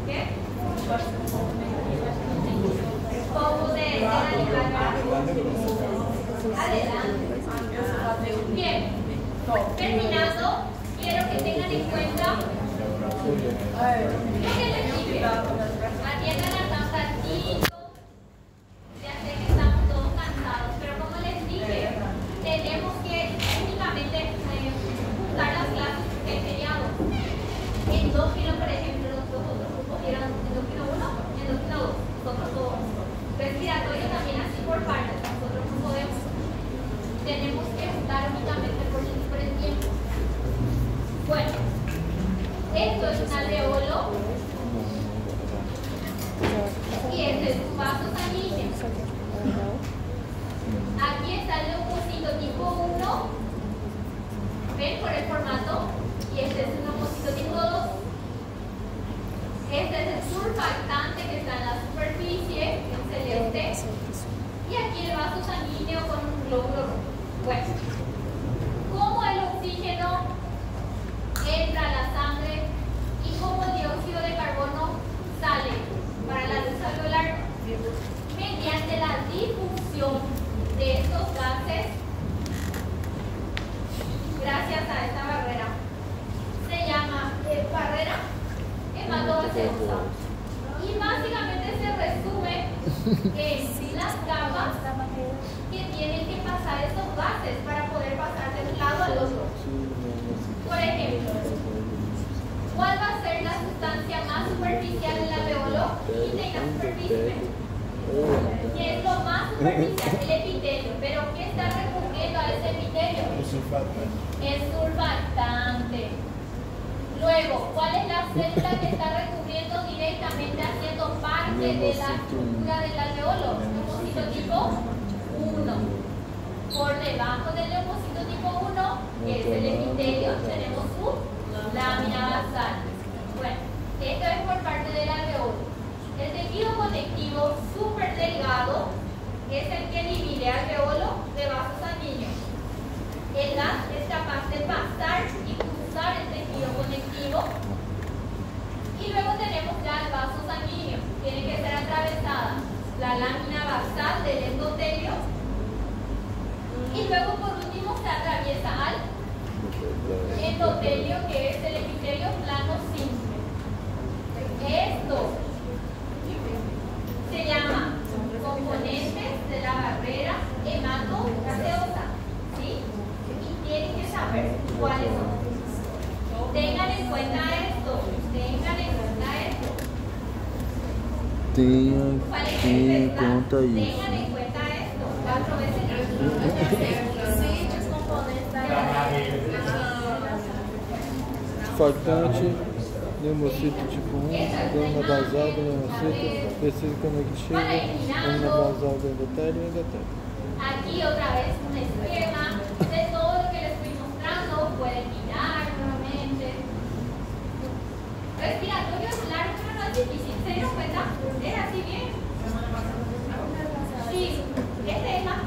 ¿Qué? Polvo de animal. Adelante. Bien. Terminando, quiero que tengan en cuenta lo que les dije. Atiendan a tantito. Ya sé que estamos todos cansados, pero como les dije, tenemos que únicamente juntar las clases que he feriado. Endócrino, por ejemplo, los dos otros grupos eran endócrino 1 y endócrino 2. Nosotros todos. Respiratorio también así por partes. Nosotros no podemos. Tenemos que juntar únicamente por el tiempo. Bueno, esto es un alveolo y este es un vaso sanguíneo. Aquí está el leucocito tipo 1, ven por el formato, y este es un leucocito tipo 2. Este es el surfactante que está en la superficie, en celeste, y aquí el vaso sanguíneo con un glóbulo rojo. Bueno, ¿cómo el oxígeno entra a la sangre y cómo el dióxido de carbono sale para la luz alveolar? Mediante la difusión de estos gases gracias a esta barrera. Se llama barrera hematogaseosa. Y básicamente se resume en las capas que tienen que pasar esos gases para poder pasar de un lado al otro. Por ejemplo, ¿cuál va a ser la sustancia más superficial del alveolo y tenga superficie? superficial, el epitelio. ¿Pero qué está recubriendo a ese epitelio? Es sulfatante. Es surfactante. Luego, ¿cuál es la célula que está recubriendo directamente haciendo parte de la estructura del alveolo? Leucocito tipo 1. Por debajo del leucocito tipo 1, que es el epitelio, tenemos su lámina basal. Bueno, esto es por parte del alveolo. El tejido conectivo súper delgado es el que divide alveolo de vaso sanguíneo. El gas es capaz de pasar y cruzar el tejido conectivo. Y luego tenemos ya el vaso sanguíneo. Tiene que ser atravesada la lámina basal del endotelio. Y luego por último se atraviesa al endotelio, que es el epitelio plano simple. Esto se llama componentes de la barrera hematogaseosa, ¿sí? Y tienen que saber cuáles son. Tengan en cuenta esto, tengan en cuenta esto. ¿Cuáles son estas? Tengan en cuenta esto. 4 veces. Sítios, componentes da Surfactante, leucocito tipo 1, glândula basal do leucocito, tecido conectivo, lámina basal do endotélio e endotélio. Aquí otra vez un esquema de todo lo que les estoy mostrando. Pueden mirar nuevamente. Respiratorio es largo, pero no es difícil. ¿Se dieron cuenta? ¿Es así bien? Sí, este es más